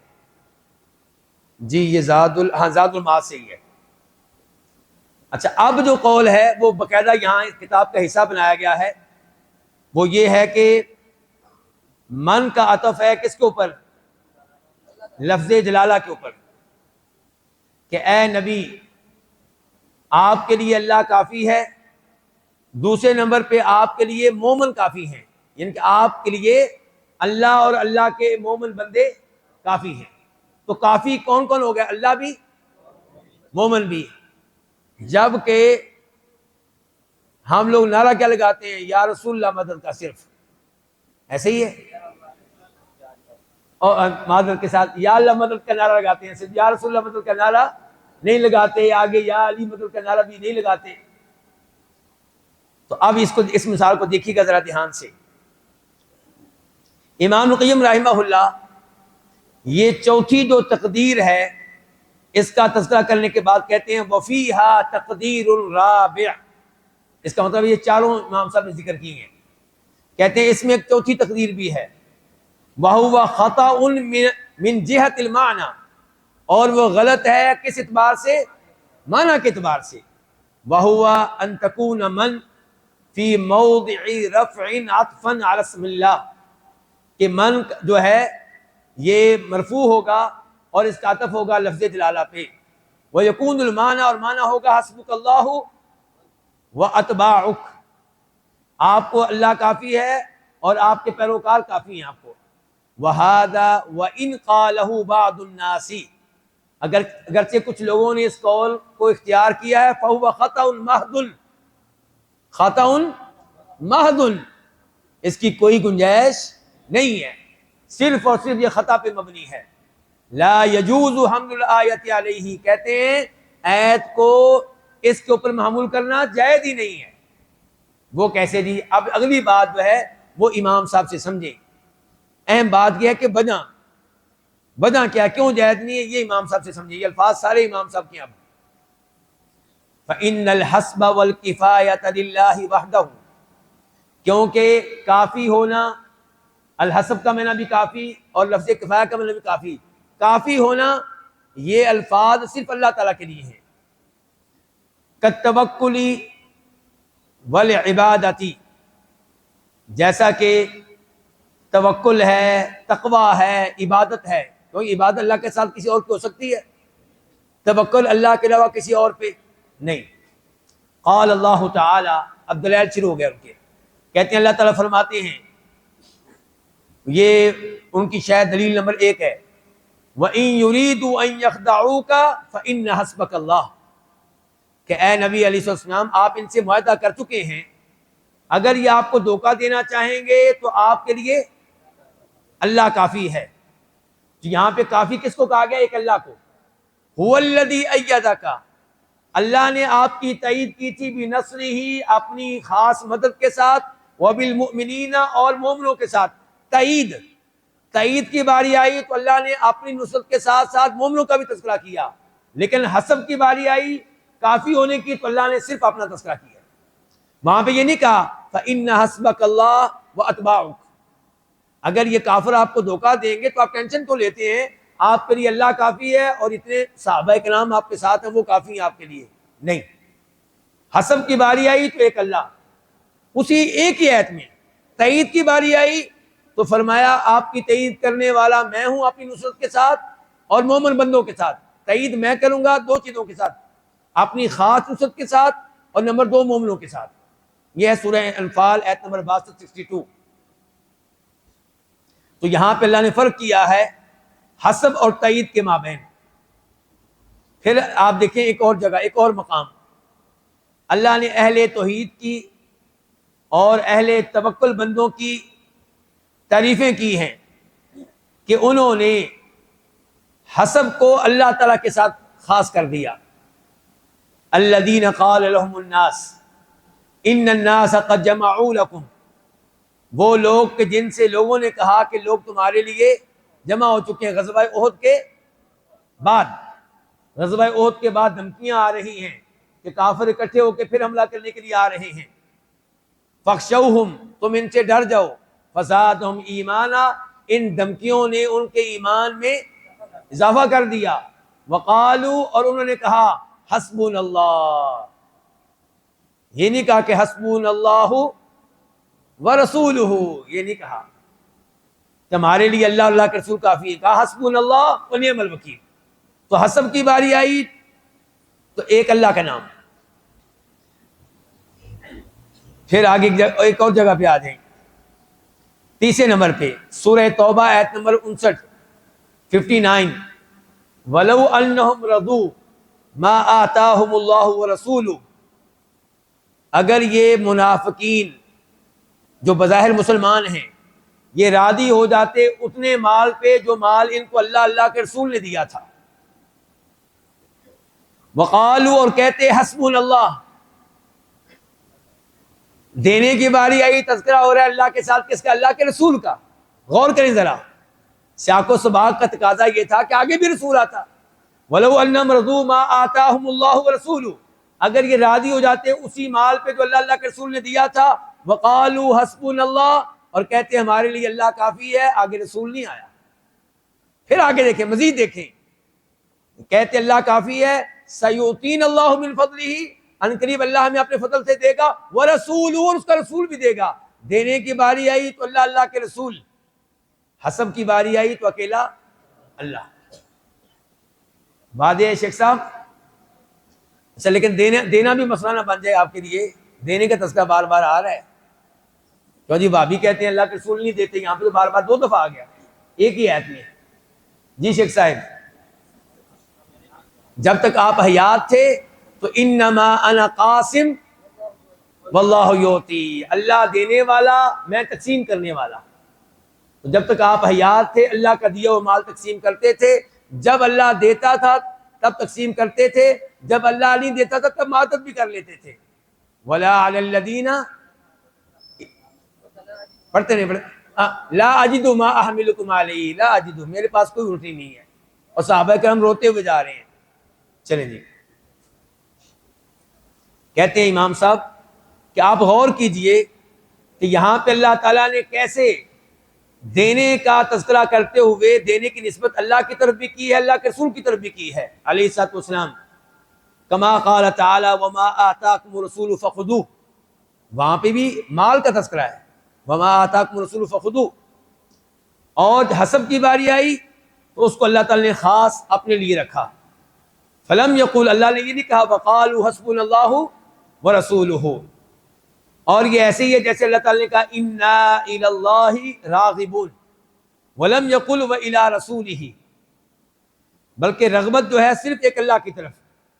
جی یہ زاد المعاد سے ہی ہے. اچھا اب جو قول ہے وہ باقاعدہ یہاں اس کتاب کا حصہ بنایا گیا ہے، وہ یہ ہے کہ من کا عطف ہے کس کے اوپر؟ لفظ جلالہ کے اوپر، کہ اے نبی آپ کے لیے اللہ کافی ہے. دوسرے نمبر پہ آپ کے لیے مومن کافی ہیں، یعنی کہ آپ کے لیے اللہ اور اللہ کے مومن بندے کافی ہیں. تو کافی کون کون ہو گیا؟ اللہ بھی مومن بھی. جبکہ ہم لوگ نعرہ کیا لگاتے ہیں؟ یا رسول اللہ مدد کا، صرف ایسے ہی ہے. اور معذرت کے ساتھ یا اللہ مدد کا نعرہ لگاتے ہیں، صرف یا رسول اللہ مدد کا نعرہ نہیں لگاتے، آگے یا علی مدد کا نعرہ بھی نہیں لگاتے. تو اب اس مثال کو دیکھیے گا ذرا دھیان سے. امام القیم رحمہ اللہ یہ چوتھی جو تقدیر ہے اس کا تذکرہ کرنے کے بعد کہتے ہیں وَفِيهَا تَقْدِيرٌ رَابِعٌ. اس کا مطلب یہ چاروں امام صاحب نے ذکر کی ہیں. کہتے ہیں اس میں ایک چوتھی تقدیر بھی ہے، وَهُوَ خَطَأٌ مِنْ جِهَةِ الْمَعْنَى، اور وہ غلط ہے کس اعتبار سے؟ معنی کے اعتبار سے. وَهُوَ أَن تَكُونَ مَنْ فِي مَوْضِعِ رَفْعٍ عَطْفًا عَلَى اسْمِ اللَّهِ، کہ من جو ہے یہ مرفوع ہوگا اور اس کا عطف ہوگا لفظ جلالہ پہ. وَيَكُونُ الْمَعْنَى، اور معنی ہوگا حسبک اللہ وَأَتْبَاعُكَ، آپ کو اللہ کافی ہے اور آپ کے پیروکار کافی ہیں آپ کو. وَهَذَا وَإِنْ قَالَهُ بَعْضُ النَّاسِ، اگرچہ کچھ لوگوں نے اس قول کو اختیار کیا ہے، فَهُوَ خَطَأٌ مَحْضٌ، خطأ محض، اس کی کوئی گنجائش نہیں ہے، صرف اور صرف یہ خطا پہ مبنی ہے. لا یجوز حمل الآیت علیہ، کہتے ہیں آیت کو اس کے اوپر محمول کرنا جائز ہی نہیں ہے. وہ کیسے جی؟ اب اگلی بات جو ہے وہ امام صاحب سے سمجھیں. اہم بات یہ ہے کہ وجہ کیا، کیوں جائز نہیں ہے، یہ امام صاحب سے سمجھیں. یہ الفاظ سارے امام صاحب کے. اب فَإِنَّ الْحَسْبَ وَالْكِفَایَةَ لِلَّهِ وَحْدَهُ، کیونکہ کافی ہونا، الحسب کا معنی بھی کافی اور لفظ کفایہ کا معنی بھی کافی، کافی ہونا یہ الفاظ صرف اللہ تعالیٰ کے لیے ہیں. کالتوکل والعبادتی، جیسا کہ توکل ہے، تقوی ہے، عبادت ہے. کیونکہ عبادت اللہ کے ساتھ کسی اور کی ہو سکتی ہے، توکل اللہ کے علاوہ کسی اور پہ نہیں. قال اللہ تعالی، اب دلائل شروع ہو گیا ان کے. کہتے ہیں اللہ تعالیٰ فرماتے ہیں، یہ ان کی شاید دلیل نمبر 1 ہے، وَإِن يُرِيدُوا أَن يَخْدَعُوكَ فَإِنَّ حَسْبَكَ اللَّهُ، کہ اے نبی علیہ السلام آپ ان سے معاہدہ کر چکے ہیں، اگر یہ آپ کو دھوکہ دینا چاہیں گے تو آپ کے لیے اللہ کافی ہے. تو یہاں پہ کافی کس کو کہا گیا؟ ایک اللہ کو. هو الذی ایدک، اللہ نے آپ کی تائید کی تھی بنصرہ، اپنی خاص مدد کے ساتھ، وبالمؤمنین، اور مومنوں کے ساتھ. تائید کی باری آئی تو اللہ نے اپنی نصرت کے ساتھ ساتھ مومنوں کا بھی تذکرہ کیا، لیکن حسب کی باری آئی کافی ہونے کی تو اللہ نے صرف اپنا تذکرہ کیا. وہاں پہ یہ نہیں کہا فإن حسبک اللہ واتباعک. اگر یہ کافر آپ کو دھوکہ دیں گے تو آپ ٹینشن تو لیتے ہیں، آپ کے لیے اللہ کافی ہے اور اتنے صحابہ کرام آپ کے ساتھ ہیں وہ کافی ہیں آپ کے لیے. نہیں، حسب کی باری آئی تو ایک اللہ، اسی ایک ہی آیت میں. تائید کی باری آئی تو فرمایا آپ کی تائید کرنے والا میں ہوں اپنی نصرت کے ساتھ اور مومن بندوں کے ساتھ. تائید میں کروں گا دو چیزوں کے ساتھ، اپنی خاص نصرت کے ساتھ اور نمبر 2 مومنوں کے ساتھ. یہ ہے سورہ انفال آیت نمبر 62. تو یہاں پہ اللہ نے فرق کیا ہے حسب اور تائید کے مابین. پھر آپ دیکھیں ایک اور جگہ، ایک اور مقام، اللہ نے اہل توحید کی اور اہل توکل بندوں کی تعریفیں کی ہیں کہ انہوں نے حسب کو اللہ تعالیٰ کے ساتھ خاص کر دیا. الذین قال لهم الناس ان الناس قد جمعوا لكم، وہ لوگ کہ جن سے لوگوں نے کہا کہ لوگ تمہارے لیے جمع ہو چکے ہیں. غزوہ احد کے بعد، غزوہ احد کے بعد دھمکیاں آ رہی ہیں کہ کافر اکٹھے ہو کے پھر حملہ کرنے کے لیے آ رہے ہیں. فخشوہم، تم ان سے ڈر جاؤ. فزادہم ایمانا، ان دھمکیوں نے ان کے ایمان میں اضافہ کر دیا. وقالو، اور انہوں نے کہا حسبنا اللہ. یہ نہیں کہا کہ حسبنا اللہ ورسولہ، یہ نہیں کہا کہ ہمارے لیے اللہ اللہ کے رسول کافی ہے، کہا حسبنا اللہ ونعم الوکیل. تو حسب کی باری آئی تو ایک اللہ کا نام. پھر آگے ایک اور جگہ پہ آ جائیں، تیسرے نمبر پہ سورہ توبہ آیت نمبر 59. وَلَوْ أَنَّهُمْ رَضُوا مَا آتَاهُمُ اللَّهُ وَرَسُولُهُ، اگر یہ منافقین جو بظاہر مسلمان ہیں یہ راضی ہو جاتے اتنے مال پہ جو مال ان کو اللہ اللہ کے رسول نے دیا تھا. وقالوا، اور کہتے حسبنا اللہ. دینے کی باری آئی، تذکرہ ہو رہا ہے اللہ کے ساتھ کس کا؟ اللہ کے رسول کا. غور کریں ذرا، سیاق و سباق کا تقاضا یہ تھا کہ آگے بھی رسول آتا. وَلَوْ أَنَّهُمْ رَضُوا مَا آتَاهُمُ اللَّهُ وَرَسُولُهُ، اگر یہ راضی ہو جاتے اسی مال پہ جو اللہ اللہ کے رسول نے دیا تھا. وَقَالُوا حَسْبُنَا اللَّهُ، اور کہتے ہمارے لیے اللہ کافی ہے، آگے رسول نہیں آیا. پھر آگے دیکھیں، مزید دیکھیں، کہتے اللہ کافی ہے. سَيُؤْتِينَ اللَّهُ مِنْ فَضْلِهِ، ان قریب اللہ ہمیں اپنے فضل سے دے گا. وَرَسُولُهُ، اور اس کا رسول بھی دے گا. دینے کی باری آئی تو اللہ اللہ کے رسول، حسب کی باری آئی تو اکیلا اللہ. بات ہے شیخ صاحب. اچھا، لیکن دینا بھی مسئلہ نہ بن جائے آپ کے لیے. دینے کا تذکرہ بار بار آ رہا ہے. تو جی بھابی کہتے ہیں اللہ کے رسول نہیں دیتے، یہاں پہ تو بار بار 2 دفعہ آ گیا ایک ہی آیت میں. جی شیخ صاحب، جب تک آپ حیات تھے تو انما انا قاسم واللہ یعطی، اللہ دینے والا میں تقسیم کرنے والا. تو جب تک آپ حیات تھے اللہ کا دیا ہوا مال تقسیم کرتے تھے. جب اللہ دیتا تھا تب تقسیم کرتے تھے، جب اللہ نہیں دیتا تھا تب معطف بھی کر لیتے تھے. ولا علی الذین، پڑھتے نہیں پڑھتے، لا اجد ما احملکم علیہ، لا اجد، میرے پاس کوئی روٹی نہیں ہے. اور صحابہ کرام روتے ہوئے جا رہے ہیں. چلیں جی، کہتے ہیں امام صاحب کہ آپ غور کیجئے کہ یہاں پہ اللہ تعالیٰ نے کیسے دینے کا تذکرہ کرتے ہوئے دینے کی نسبت اللہ کی طرف بھی کی ہے، اللہ کے رسول کی طرف بھی کی ہے علیہ الصلوۃ والسلام. کما قال تعالی وما آتاکم الرسول فخذوہ، وہاں پہ بھی مال کا تذکرہ ہے، وما آتاکم الرسول فخذوہ. اور حسب کی باری آئی تو اس کو اللہ تعالیٰ نے خاص اپنے لیے رکھا. فلم یقول، اللہ نے یہ نہیں کہا وقالوا حسبنا اللہ ورسولہ. اور یہ ایسے ہی ہے جیسے اللہ تعالیٰ نے کہا انا الی اللہ راغبون، ولم یقل والی رسولہ، بلکہ رغبت جو ہے صرف ایک اللہ کی طرف.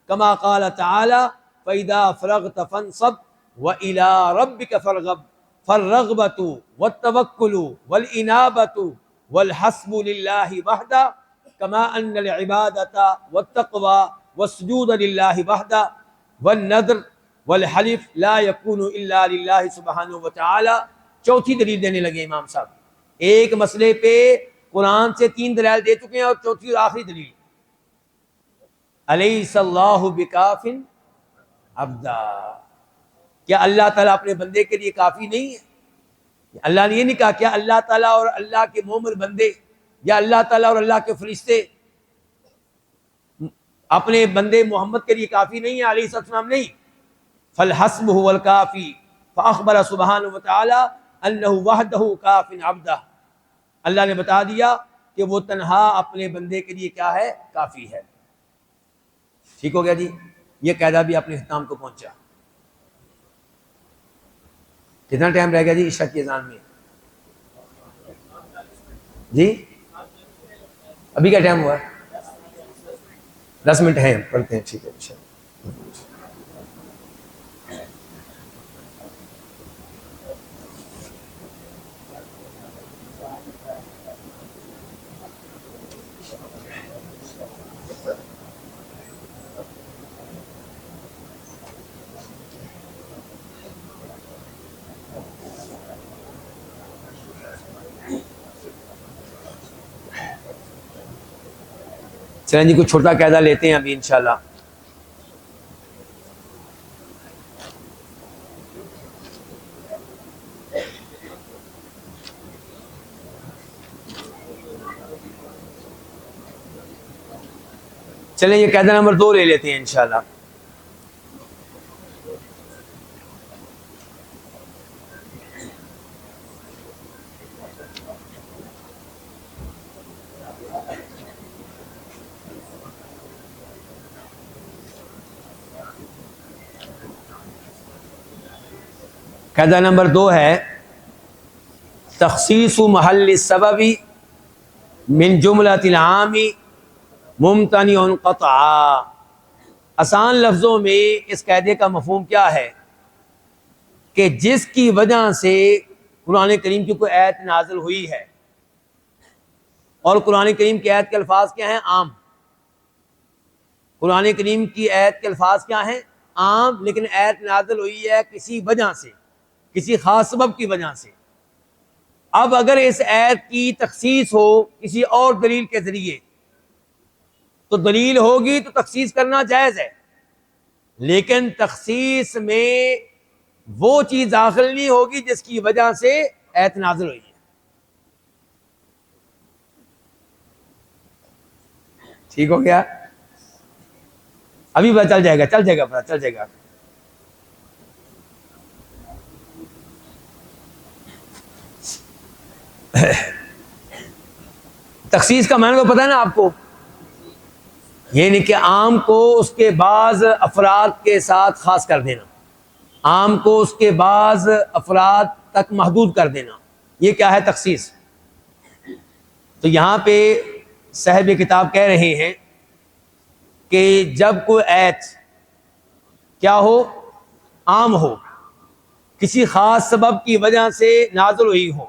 کما قال تعالی فاذا فرغت فانصب والی ربک فارغب فالرغبۃ والتوکل والانابۃ والحسب للہ وحدہ کما ان العبادۃ والتقوى والسجود للہ وحدہ والنذر والحلف لا يكون الا للہ سبحانہ وتعالی. چوتھی دلیل دینے لگے امام صاحب. ایک مسئلے پہ قرآن سے 3 دلائل دے چکے ہیں اور چوتھی اور آخری دلیل الیس اللہ بکاف عبدا. کیا اللہ تعالیٰ اپنے بندے کے لیے کافی نہیں ہے؟ اللہ نے یہ نہیں کہا کیا اللہ تعالیٰ اور اللہ کے مومن بندے یا اللہ تعالیٰ اور اللہ کے فرشتے اپنے بندے محمد کے لیے کافی نہیں ہے علیہ السلام؟ نہیں. فالحسب هو الکافی فاخبر سبحانہ وتعالی انہ وحدہ کاف عبدہ. اللہ نے بتا دیا کہ وہ تنہا اپنے بندے کے لیے کیا ہے؟ کافی ہے. ٹھیک ہو گیا جی. یہ قاعدہ بھی اپنے اختتام کو پہنچا. کتنا ٹائم رہ گیا جی عشاء کی اذان میں؟ جی ابھی کیا ٹائم ہوا؟ 10 منٹ ہیں، پڑھتے ہیں. ٹھیک ہے انشاءاللہ. چلیں جی کچھ چھوٹا قاعدہ لیتے ہیں ابھی انشاءاللہ. چلیں یہ قاعدہ نمبر 2 لے لیتے ہیں انشاءاللہ. قاعدہ نمبر 2 ہے تخصیص محل السبب من جملۃ العام ممتنع قطعا. آسان لفظوں میں اس قاعدے کا مفہوم کیا ہے کہ جس کی وجہ سے قرآن کریم کی کوئی آیت نازل ہوئی ہے، اور قرآن کریم کی آیت کے الفاظ کیا ہیں؟ عام. قرآن کریم کی آیت کے الفاظ کیا ہیں؟ عام. لیکن آیت نازل ہوئی ہے کسی وجہ سے، کسی خاص سبب کی وجہ سے. اب اگر اس آیت کی تخصیص ہو کسی اور دلیل کے ذریعے تو دلیل ہوگی تو تخصیص کرنا جائز ہے، لیکن تخصیص میں وہ چیز داخل نہیں ہوگی جس کی وجہ سے آیت نازل ہوئی ہے. ٹھیک ہو گیا؟ ابھی پتہ چل جائے گا، پتہ چل جائے گا. تخصیص کا معنی تو پتہ ہے نا آپ کو؟ یہ نہیں کہ عام کو اس کے بعض افراد کے ساتھ خاص کر دینا، عام کو اس کے بعض افراد تک محدود کر دینا. یہ کیا ہے؟ تخصیص. تو یہاں پہ صاحب کتاب کہہ رہے ہیں کہ جب کوئی آیت کیا ہو؟ عام ہو، کسی خاص سبب کی وجہ سے نازل ہوئی ہو،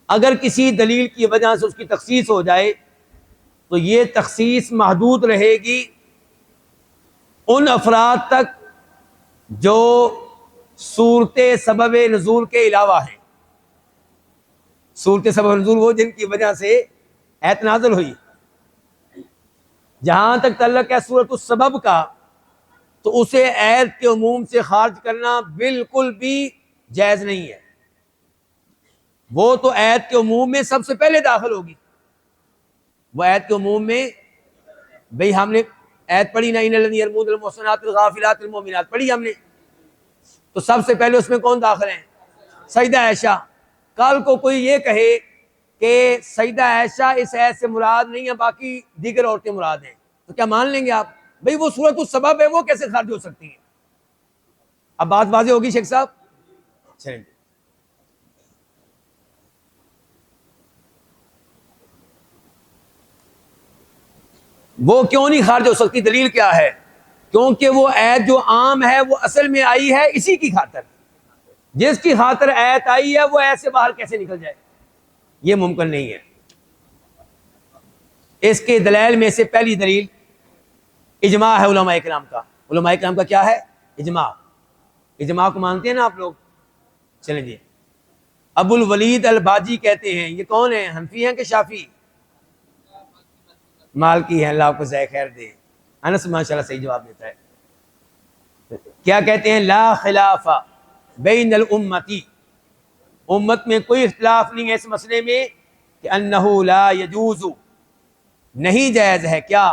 اگر کسی دلیل کی وجہ سے اس کی تخصیص ہو جائے تو یہ تخصیص محدود رہے گی ان افراد تک جو صورت سبب نزول کے علاوہ ہیں. صورت سبب نزول وہ جن کی وجہ سے آیت نازل ہوئی. جہاں تک تعلق ہے صورت السبب کا تو اسے آیت کے عموم سے خارج کرنا بالکل بھی جائز نہیں ہے. وہ تو آیت کے عموم میں سب سے پہلے داخل ہوگی. وہ آیت کے عموم میں، بھئی ہم نے آیت پڑھی نا ان الذین یرمون المحصنات الغافلات المؤمنات پڑھی ہم نے، تو سب سے پہلے اس میں کون داخل ہیں؟ سیدہ عائشہ. کل کو کوئی یہ کہے کہ سیدہ عائشہ اس آیت سے مراد نہیں ہے، باقی دیگر عورتیں مراد ہیں، تو کیا مان لیں گے آپ؟ بھئی وہ صورت السبب ہے، وہ کیسے خارج ہو سکتی ہیں؟ اب بات واضح ہوگی شیخ صاحب؟ چلیں. وہ کیوں نہیں خارج ہو سکتی؟ دلیل کیا ہے؟ کیونکہ وہ آیت جو عام ہے وہ اصل میں آئی ہے اسی کی خاطر. جس کی خاطر آیت آئی ہے وہ آیت سے باہر کیسے نکل جائے؟ یہ ممکن نہیں ہے. اس کے دلائل میں سے پہلی دلیل اجماع ہے علماء کرام کا. علماء کرام کا کیا ہے؟ اجماع. اجماع کو مانتے ہیں نا آپ لوگ؟ چلیں جی. ابو الولید الباجی کہتے ہیں، یہ کون ہیں، حنفی ہیں کہ شافعی؟ مالکی ہیں، اللہ آپ کو جزائے خیر دے. انس ماشاءاللہ صحیح جواب دیتا ہے. کیا کہتے ہیں؟ لا خلاف بین الامتی، امت میں کوئی اختلاف نہیں ہے اس مسئلے میں کہ انہ لا یجوز، نہیں جائز ہے کیا،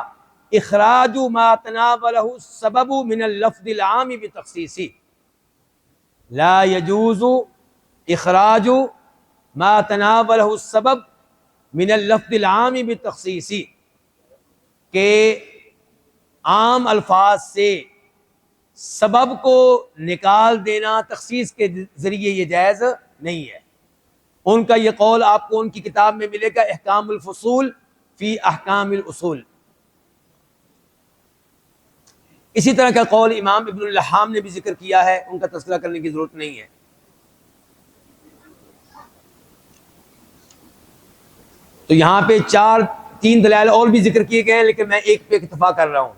اخراج ما تناولہ السبب من اللفظ العام بتخصیصی. لا یجوز اخراج ما تناولہ السبب من اللفظ العام بتخصیصی، کہ عام الفاظ سے سبب کو نکال دینا تخصیص کے ذریعے یہ جائز نہیں ہے. ان کا یہ قول آپ کو ان کی کتاب میں ملے گا، احکام الفصول فی احکام الاصول. اسی طرح کا قول امام ابن اللحام نے بھی ذکر کیا ہے، ان کا تذکرہ کرنے کی ضرورت نہیں ہے. تو یہاں پہ تین دلائل اور بھی ذکر کیے گئے ہیں، لیکن میں ایک پہ اکتفا کر رہا ہوں.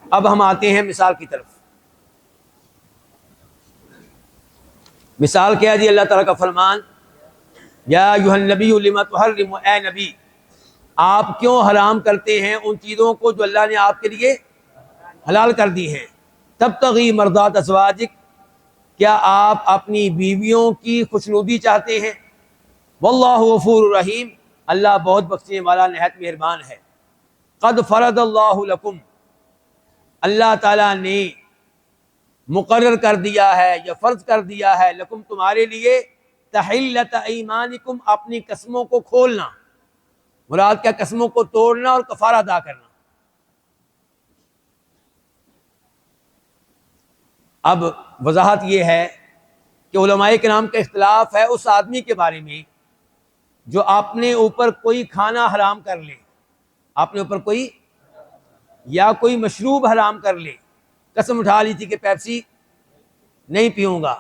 اب ہم آتے ہیں مثال کی طرف. مثال کیا جی؟ اللہ تعالیٰ کا فرمان، یا ایھا النبی لما تحرم، اے نبی آپ کیوں حرام کرتے ہیں ان چیزوں کو جو اللہ نے آپ کے لیے حلال کر دی ہیں. تبتغی مرضات ازواجک، کیا آپ اپنی بیویوں کی خوشنودی چاہتے ہیں. واللہ غفور رحیم، اللہ بہت بخشنے والا نہایت مہربان ہے. قد فرض اللہ لکم، اللہ تعالیٰ نے مقرر کر دیا ہے یا فرض کر دیا ہے، لکم تمہارے لیے، تحلت ایمانکم، اپنی قسموں کو کھولنا. مراد کیا؟ قسموں کو توڑنا اور کفارہ ادا کرنا. اب وضاحت یہ ہے کہ علماء کرام کا اختلاف ہے اس آدمی کے بارے میں جو اپنے اوپر کوئی کھانا حرام کر لے، اپنے اوپر کوئی یا کوئی مشروب حرام کر لے. قسم اٹھا لی تھی کہ پیپسی نہیں پیوں گا،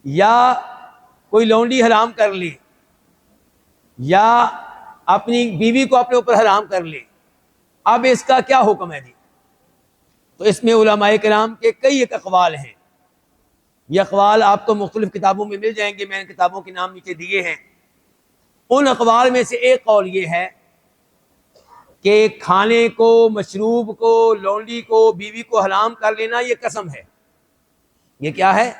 یا کوئی لونڈی حرام کر لے، یا اپنی بیوی کو اپنے اوپر حرام کر لے. اب اس کا کیا حکم ہے جی؟ تو اس میں علماء کرام کے کئی ایک اقوال ہیں. یہ اقوال آپ کو مختلف کتابوں میں مل جائیں گے، میں نے کتابوں کے نام نیچے دیے ہیں. ان اقوال میں سے ایک قول یہ ہے کہ کھانے کو، مشروب کو، لونڈی کو، بیوی کو حرام کر لینا یہ قسم ہے. یہ کیا ہے؟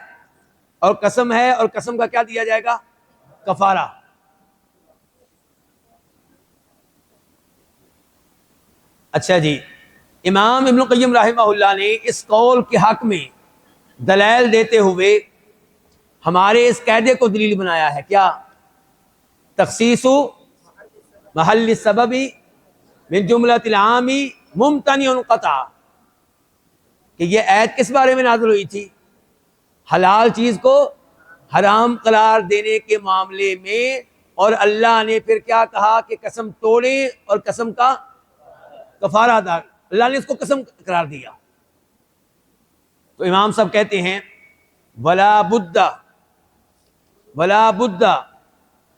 اور قسم ہے، اور قسم کا کیا دیا جائے گا؟ کفارہ. اچھا جی، امام ابن القیم رحمہ اللہ نے اس قول کے حق میں دلائل دیتے ہوئے ہمارے اس قاعدے کو دلیل بنایا ہے. کیا؟ تخصیص محل السبب من جملۃ العام ممتنع قطع، کہ یہ آیت کس بارے میں نازل ہوئی تھی؟ حلال چیز کو حرام قرار دینے کے معاملے میں. اور اللہ نے پھر کیا کہا کہ قسم توڑیں اور قسم کا کفارہ ادا. اللہ نے اس کو قسم قرار دیا. تو امام صاحب کہتے ہیں ولا بد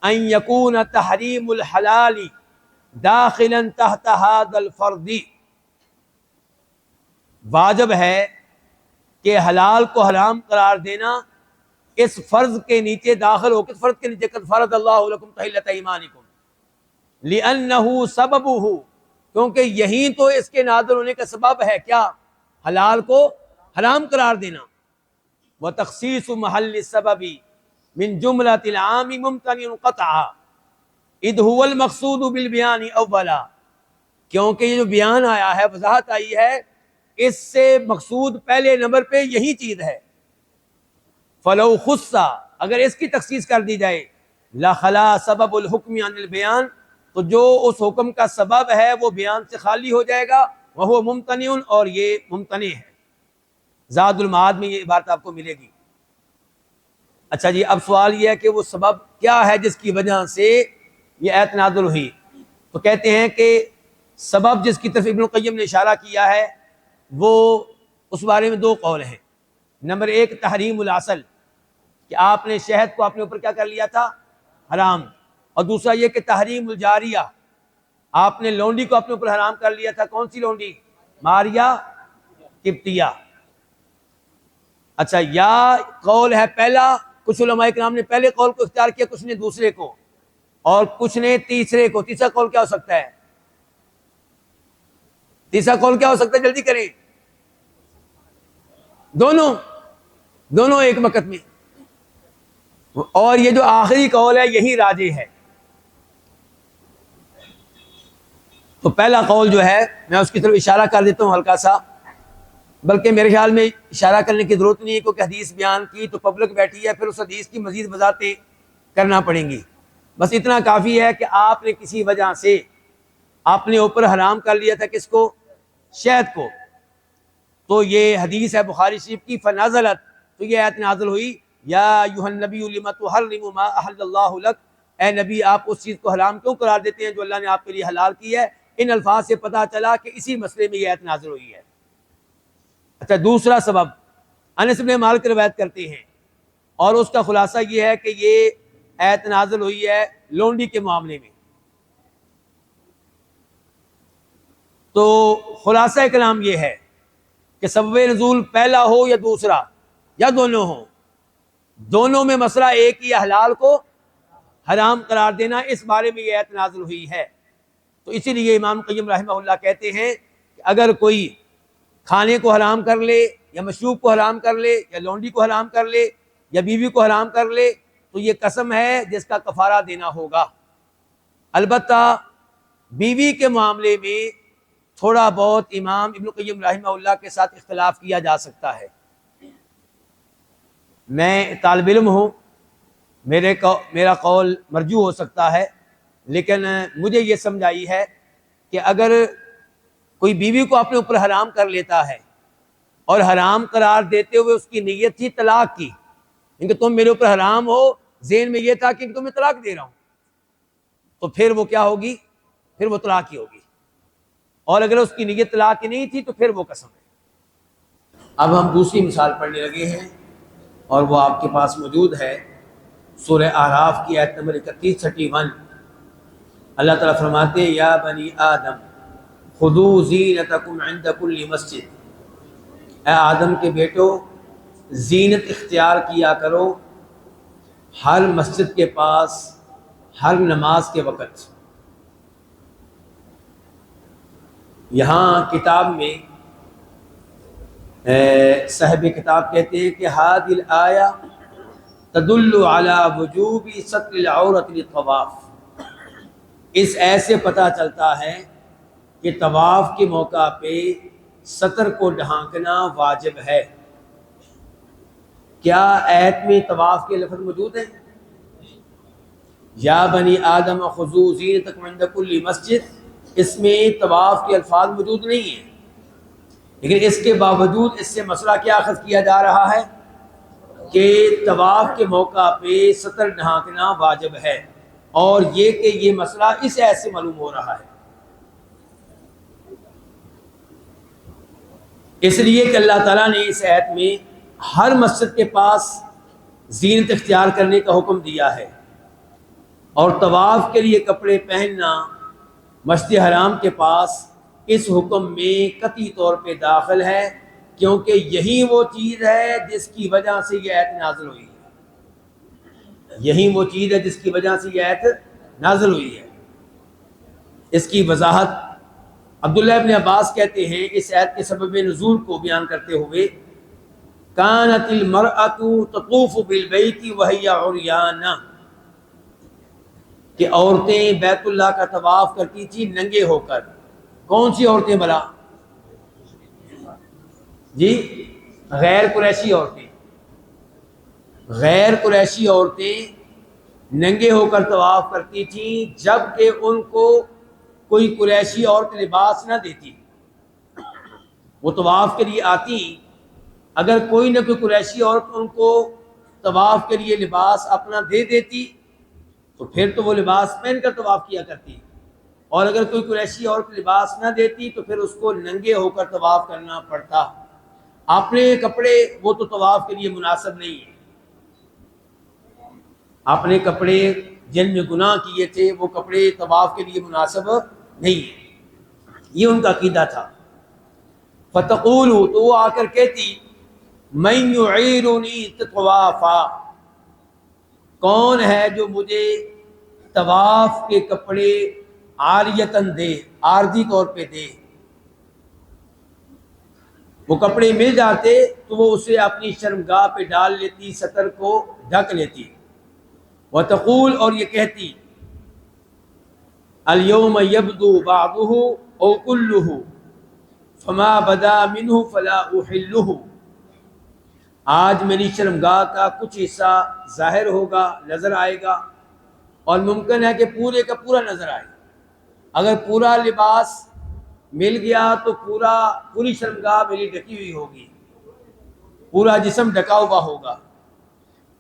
ان یکون تحریم الحلال داخلا تحت هذا الفرض، واجب ہے کہ حلال کو حرام قرار دینا اس فرض کے نیچے داخل ہو. کس فرض کے نیچے؟ قد فرض اللہ لکم تحلۃ ایمانکم لأنہ سببہ، کیونکہ یہی تو اس کے نازل ہونے کا سبب ہے. کیا؟ حلال کو حرام قرار دینا. وتخصیص محل السبب من جملۃ العام ممتنع قطعا اذ هو المقصود بالبیان اولا، کیونکہ یہ جو بیان آیا ہے، وضاحت آئی ہے، اس سے مقصود پہلے نمبر پہ یہی چیز ہے. فلو خص، اگر اس کی تخصیص کر دی جائے، لخلا سبب الحکم عن البیان، تو جو اس حکم کا سبب ہے وہ بیان سے خالی ہو جائے گا. وہ ممتنع، اور یہ ممتنع ہے. زاد المعاد میں یہ عبارت آپ کو ملے گی. اچھا جی، اب سوال یہ ہے کہ وہ سبب کیا ہے جس کی وجہ سے یہ آیت نازل ہوئی؟ تو کہتے ہیں کہ سبب جس کی طرف ابن القیم نے اشارہ کیا ہے وہ اس بارے میں دو قول ہیں. نمبر ایک تحریم العسل، کہ آپ نے شہد کو اپنے اوپر کیا کر لیا تھا؟ حرام. اور دوسرا یہ کہ تحریم الجاریہ، آپ نے لونڈی کو اپنے اوپر حرام کر لیا تھا. کون سی لونڈی؟ ماریا قبطیہ. اچھا، یا قول ہے پہلا، کچھ علماء کرام نے پہلے قول کو اختیار کیا، کچھ نے دوسرے کو، اور کچھ نے تیسرے کو. تیسرا قول کیا ہو سکتا ہے؟ تیسرا قول کیا ہو سکتا ہے؟ جلدی کریں. دونوں ایک وقت میں. اور یہ جو آخری قول ہے یہی راجح ہے. تو پہلا قول جو ہے میں اس کی طرف اشارہ کر دیتا ہوں ہلکا سا، بلکہ میرے خیال میں اشارہ کرنے کی ضرورت نہیں ہے، کیونکہ حدیث بیان کی تو پبلک بیٹھی ہے، پھر اس حدیث کی مزید وضاحتیں کرنا پڑیں گی. بس اتنا کافی ہے کہ آپ نے کسی وجہ سے اپنے اوپر حرام کر لیا تھا. کس کو؟ شہد کو. تو یہ حدیث ہے بخاری شریف کی. فنازلت، تو یہ آیت نازل ہوئی، یا ایھا النبی لم تحرم ما احل اللہ لک، اے نبی آپ اس چیز کو حرام کیوں قرار دیتے ہیں جو اللہ نے آپ کے لیے حلال کی ہے. ان الفاظ سے پتہ چلا کہ اسی مسئلے میں یہ آیت نازل ہوئی ہے. اچھا، دوسرا سبب انس بن مالک روایت کرتے ہیں، اور اس کا خلاصہ یہ ہے کہ یہ آیت نازل ہوئی ہے لونڈی کے معاملے میں. تو خلاصہ کلام یہ ہے کہ سبب نزول پہلا ہو یا دوسرا یا دونوں ہوں، دونوں میں مسئلہ ایک ہی، حلال کو حرام قرار دینا، اس بارے میں یہ آیت نازل ہوئی ہے. تو اسی لیے امام قیم رحمہ اللہ کہتے ہیں کہ اگر کوئی کھانے کو حرام کر لے، یا مشروب کو حرام کر لے، یا لونڈی کو حرام کر لے، یا بیوی کو حرام کر لے، تو یہ قسم ہے جس کا کفارہ دینا ہوگا. البتہ بیوی کے معاملے میں تھوڑا بہت امام ابن قیم رحمہ اللہ کے ساتھ اختلاف کیا جا سکتا ہے. میں طالب علم ہوں، میرا قول مرجوح ہو سکتا ہے، لیکن مجھے یہ سمجھ آئی ہے کہ اگر کوئی بیوی کو اپنے اوپر حرام کر لیتا ہے اور حرام قرار دیتے ہوئے اس کی نیت تھی طلاق کی، کیونکہ تم میرے اوپر حرام ہو، ذہن میں یہ تھا کہ تمہیں طلاق دے رہا ہوں، تو پھر وہ کیا ہوگی؟ پھر وہ طلاق ہی ہوگی. اور اگر اس کی نیت طلاق کی نہیں تھی تو پھر وہ قسم ہے. اب ہم دوسری مثال پڑھنے لگے ہیں، اور وہ آپ کے پاس موجود ہے سورہ اعراف کی آیت نمبر 31-31. اللہ تعالیٰ فرماتے ہیں، یا بنی آدم خذوا زینتکم عند کل مسجد، اے آدم کے بیٹو زینت اختیار کیا کرو ہر مسجد کے پاس، ہر نماز کے وقت. یہاں کتاب میں صاحب کتاب کہتے ہیں کہ هذه الآیہ تدل علی وجوب ستر العورۃ للطواف. اس ایت سے پتہ چلتا ہے کہ طواف کے موقع پہ سطر کو ڈھانکنا واجب ہے. کیا ایت میں طواف کے لفظ موجود ہیں؟ یا بنی آدم خذوا زینتکم عند کل مسجد، اس میں طواف کے الفاظ موجود نہیں ہیں، لیکن اس کے باوجود اس سے مسئلہ کیا اخذ کیا جا رہا ہے کہ طواف کے موقع پہ سطر ڈھانکنا واجب ہے، اور یہ کہ یہ مسئلہ اس ایت سے معلوم ہو رہا ہے. اس لیے کہ اللہ تعالیٰ نے اس ایت میں ہر مسجد کے پاس زینت اختیار کرنے کا حکم دیا ہے، اور طواف کے لیے کپڑے پہننا مسجد حرام کے پاس اس حکم میں قطعی طور پہ داخل ہے، کیونکہ یہی وہ چیز ہے جس کی وجہ سے یہ آیت نازل ہوئی ہے. یہی وہ چیز ہے جس کی وجہ سے یہ آیت نازل ہوئی ہے. اس کی وضاحت عبداللہ ابن عباس کہتے ہیں اس آیت کے سبب نزول کو بیان کرتے ہوئے، کانت المرأۃ تطوف بالبیت وہی عریانہ، کہ عورتیں بیت اللہ کا طواف کرتی تھی ننگے ہو کر. کون سی عورتیں بلا؟ جی، غیر قریشی عورتیں. غیر قریشی عورتیں ننگے ہو کر طواف کرتی تھیں، جبکہ ان کو کوئی قریشی عورت لباس نہ دیتی. وہ طواف کے لیے آتی، اگر کوئی نہ کوئی قریشی عورت ان کو طواف کے لیے لباس اپنا دے دیتی تو پھر تو وہ لباس پہن کر طواف کیا کرتی، اور اگر کوئی قریشی عورت لباس نہ دیتی تو پھر اس کو ننگے ہو کر طواف کرنا پڑتا. اپنے کپڑے وہ تو طواف کے لیے مناسب نہیں ہیں. اپنے کپڑے جن میں گناہ کیے تھے وہ کپڑے طواف کے لیے مناسب نہیں ہے، یہ ان کا عقیدہ تھا۔ فتقول، تو وہ آ کر کہتی من یعیرنی طوافا، کون ہے جو مجھے طواف کے کپڑے عاریتاً دے، عارضی طور پہ دے۔ وہ کپڑے مل جاتے تو وہ اسے اپنی شرمگاہ پہ ڈال لیتی، سطر کو ڈھک لیتی۔ وتقول، اور یہ کہتی الیوم یبدو بعضہ او کلہ فما بدا منہ فلا احلہ، آج میری شرمگاہ کا کچھ حصہ ظاہر ہوگا، نظر آئے گا، اور ممکن ہے کہ پورے کا پورا نظر آئے۔ اگر پورا لباس مل گیا تو پوری شرمگاہ میری ڈھکی ہوئی ہوگی، پورا جسم ڈھکا ہوا ہوگا،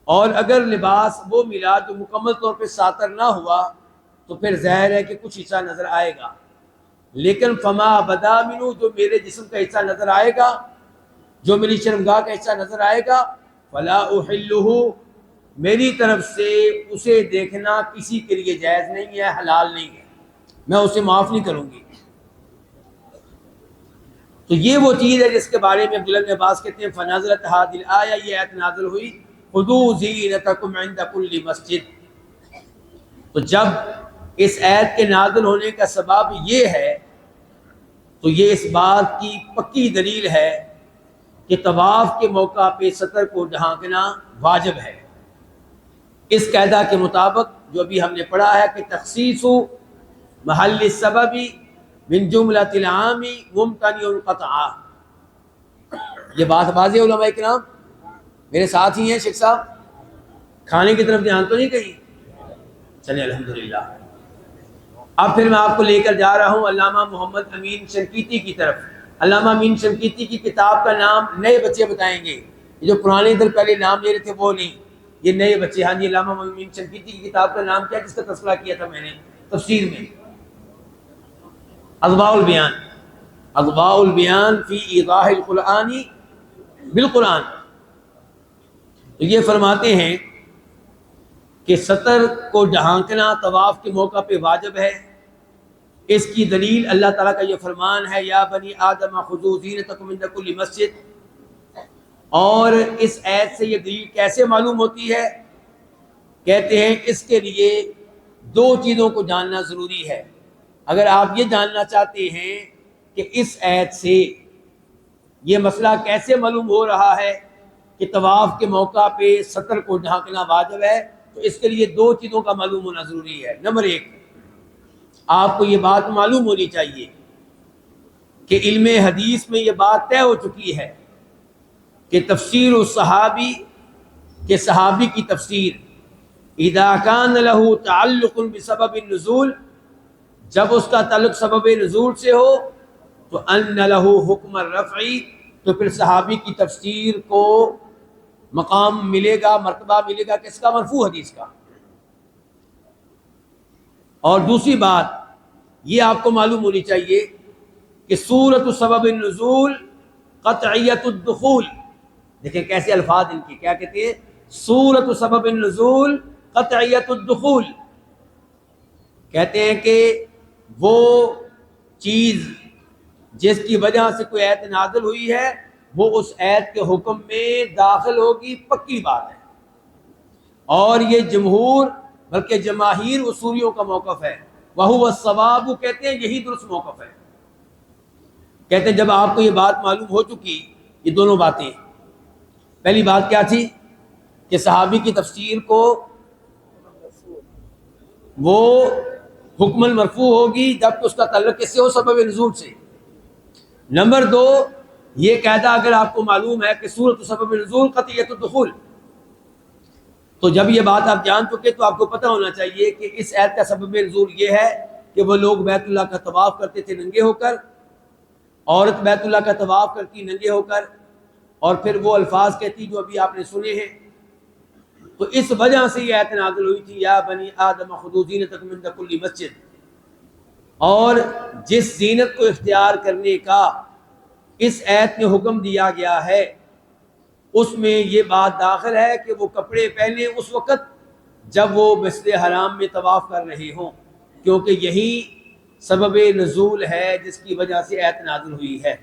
اور اگر لباس وہ ملا جو مکمل طور پہ ساتر نہ ہوا تو پھر ظاہر ہے کہ کچھ حصہ نظر آئے گا۔ لیکن فما بدا منہ، جو میرے جسم کا حصہ نظر آئے گا، جو میری شرمگاہ کا حصہ نظر آئے گا، فلا احلہ، میری طرف سے اسے دیکھنا کسی کے لیے جائز نہیں ہے، حلال نہیں ہے، میں اسے معاف نہیں کروں گی۔ تو یہ وہ چیز ہے جس کے بارے میں عبداللہ بن عباس کہتے ہیں فنازلت هذه الآیہ، یہ آیت نازل ہوئی خذوا زینتکم عند کل مسجد۔ تو جب اس آیت کے نازل ہونے کا سبب یہ ہے تو یہ اس بات کی پکی دلیل ہے کہ طواف کے موقع پہ سطر کو ڈھانکنا واجب ہے۔ اس قاعدہ کے مطابق جو ابھی ہم نے پڑھا ہے کہ تخصیص محل السبب من جملۃ العام ممتنع قطعا، یہ بات واضح علماء کرام، میرے ساتھ ہی ہیں شیخ صاحب، کھانے کی طرف دھیان تو نہیں کہیں؟ چلیں الحمدللہ۔ اب پھر میں آپ کو لے کر جا رہا ہوں علامہ محمد امین شنقیطی کی طرف۔ علامہ امین شنقیطی کی کتاب کا نام نئے بچے بتائیں گے، یہ جو پرانے ادھر پہلے نام لے رہے تھے وہ نہیں، یہ نئے بچے۔ ہاں جی، علامہ امین شنقیطی کی کتاب کا نام کیا، جس کا تذکرہ کیا تھا میں نے تفسیر میں؟ اضواء البیان، اضواء البیان فی ایضاح القرآن بالقرآن۔ تو یہ فرماتے ہیں کہ سطر کو ڈھانکنا طواف کے موقع پہ واجب ہے۔ اس کی دلیل اللہ تعالیٰ کا یہ فرمان ہے یا بنی آدم خذوا زینتکم عند کل مسجد، اور اس آیت سے یہ دلیل کیسے معلوم ہوتی ہے؟ کہتے ہیں اس کے لیے دو چیزوں کو جاننا ضروری ہے۔ اگر آپ یہ جاننا چاہتے ہیں کہ اس آیت سے یہ مسئلہ کیسے معلوم ہو رہا ہے کہ طواف کے موقع پہ سطر کو ڈھانکنا واجب ہے، تو اس کے لیے دو چیزوں کا معلوم ہونا ضروری ہے۔ نمبر ایک، آپ کو یہ بات معلوم ہونی چاہیے کہ علم حدیث میں یہ بات طے ہو چکی ہے کہ تفسیر الصحابی، کہ صحابی کی تفسیر اذا کان له تعلق بسبب النزول، جب اس کا تعلق سبب نزول سے ہو تو ان له حکم الرفع، تو پھر صحابی کی تفسیر کو مقام ملے گا، مرتبہ ملے گا کس کا؟ مرفوع حدیث کا۔ اور دوسری بات یہ آپ کو معلوم ہونی چاہیے کہ صورت سبب النزول قطعیت الدخول، دیکھیں کیسے الفاظ ان کی، کیا کہتے ہیں؟ صورت سبب النزول قطعیت الدخول، کہتے ہیں کہ وہ چیز جس کی وجہ سے کوئی آیت نازل ہوئی ہے وہ اس آیت کے حکم میں داخل ہوگی، پکی بات ہے۔ اور یہ جمہور بلکہ جماہیر اصولیوں کا موقف ہے، وَهُوَ الصَّوَابُ، کہتے ہیں یہی درست موقف ہے۔ کہتے ہیں جب آپ کو یہ بات معلوم ہو چکی، یہ دونوں باتیں، پہلی بات کیا تھی کہ صحابی کی تفسیر کو وہ حکم المرفوع ہوگی جب اس کا تعلق کس سے ہو؟ سبب نزول سے۔ نمبر دو، یہ قاعدہ اگر آپ کو معلوم ہے کہ صورت سبب نزول قطعیت الدخول، تو جب یہ بات آپ جان چکے تو آپ کو پتہ ہونا چاہیے کہ اس آیت کا سبب نزول یہ ہے کہ وہ لوگ بیت اللہ کا طواف کرتے تھے ننگے ہو کر، عورت بیت اللہ کا طواف کرتی ننگے ہو کر، اور پھر وہ الفاظ کہتی جو ابھی آپ نے سنے ہیں۔ تو اس وجہ سے یہ آیت نازل ہوئی تھی یا بنی آدم خذوا زینتکم عند کل مسجد، اور جس زینت کو اختیار کرنے کا اس آیت میں حکم دیا گیا ہے اس میں یہ بات داخل ہے کہ وہ کپڑے پہنے اس وقت جب وہ مسجد حرام میں طواف کر رہے ہوں، کیونکہ یہی سبب نزول ہے جس کی وجہ سے آیت نازل ہوئی ہے۔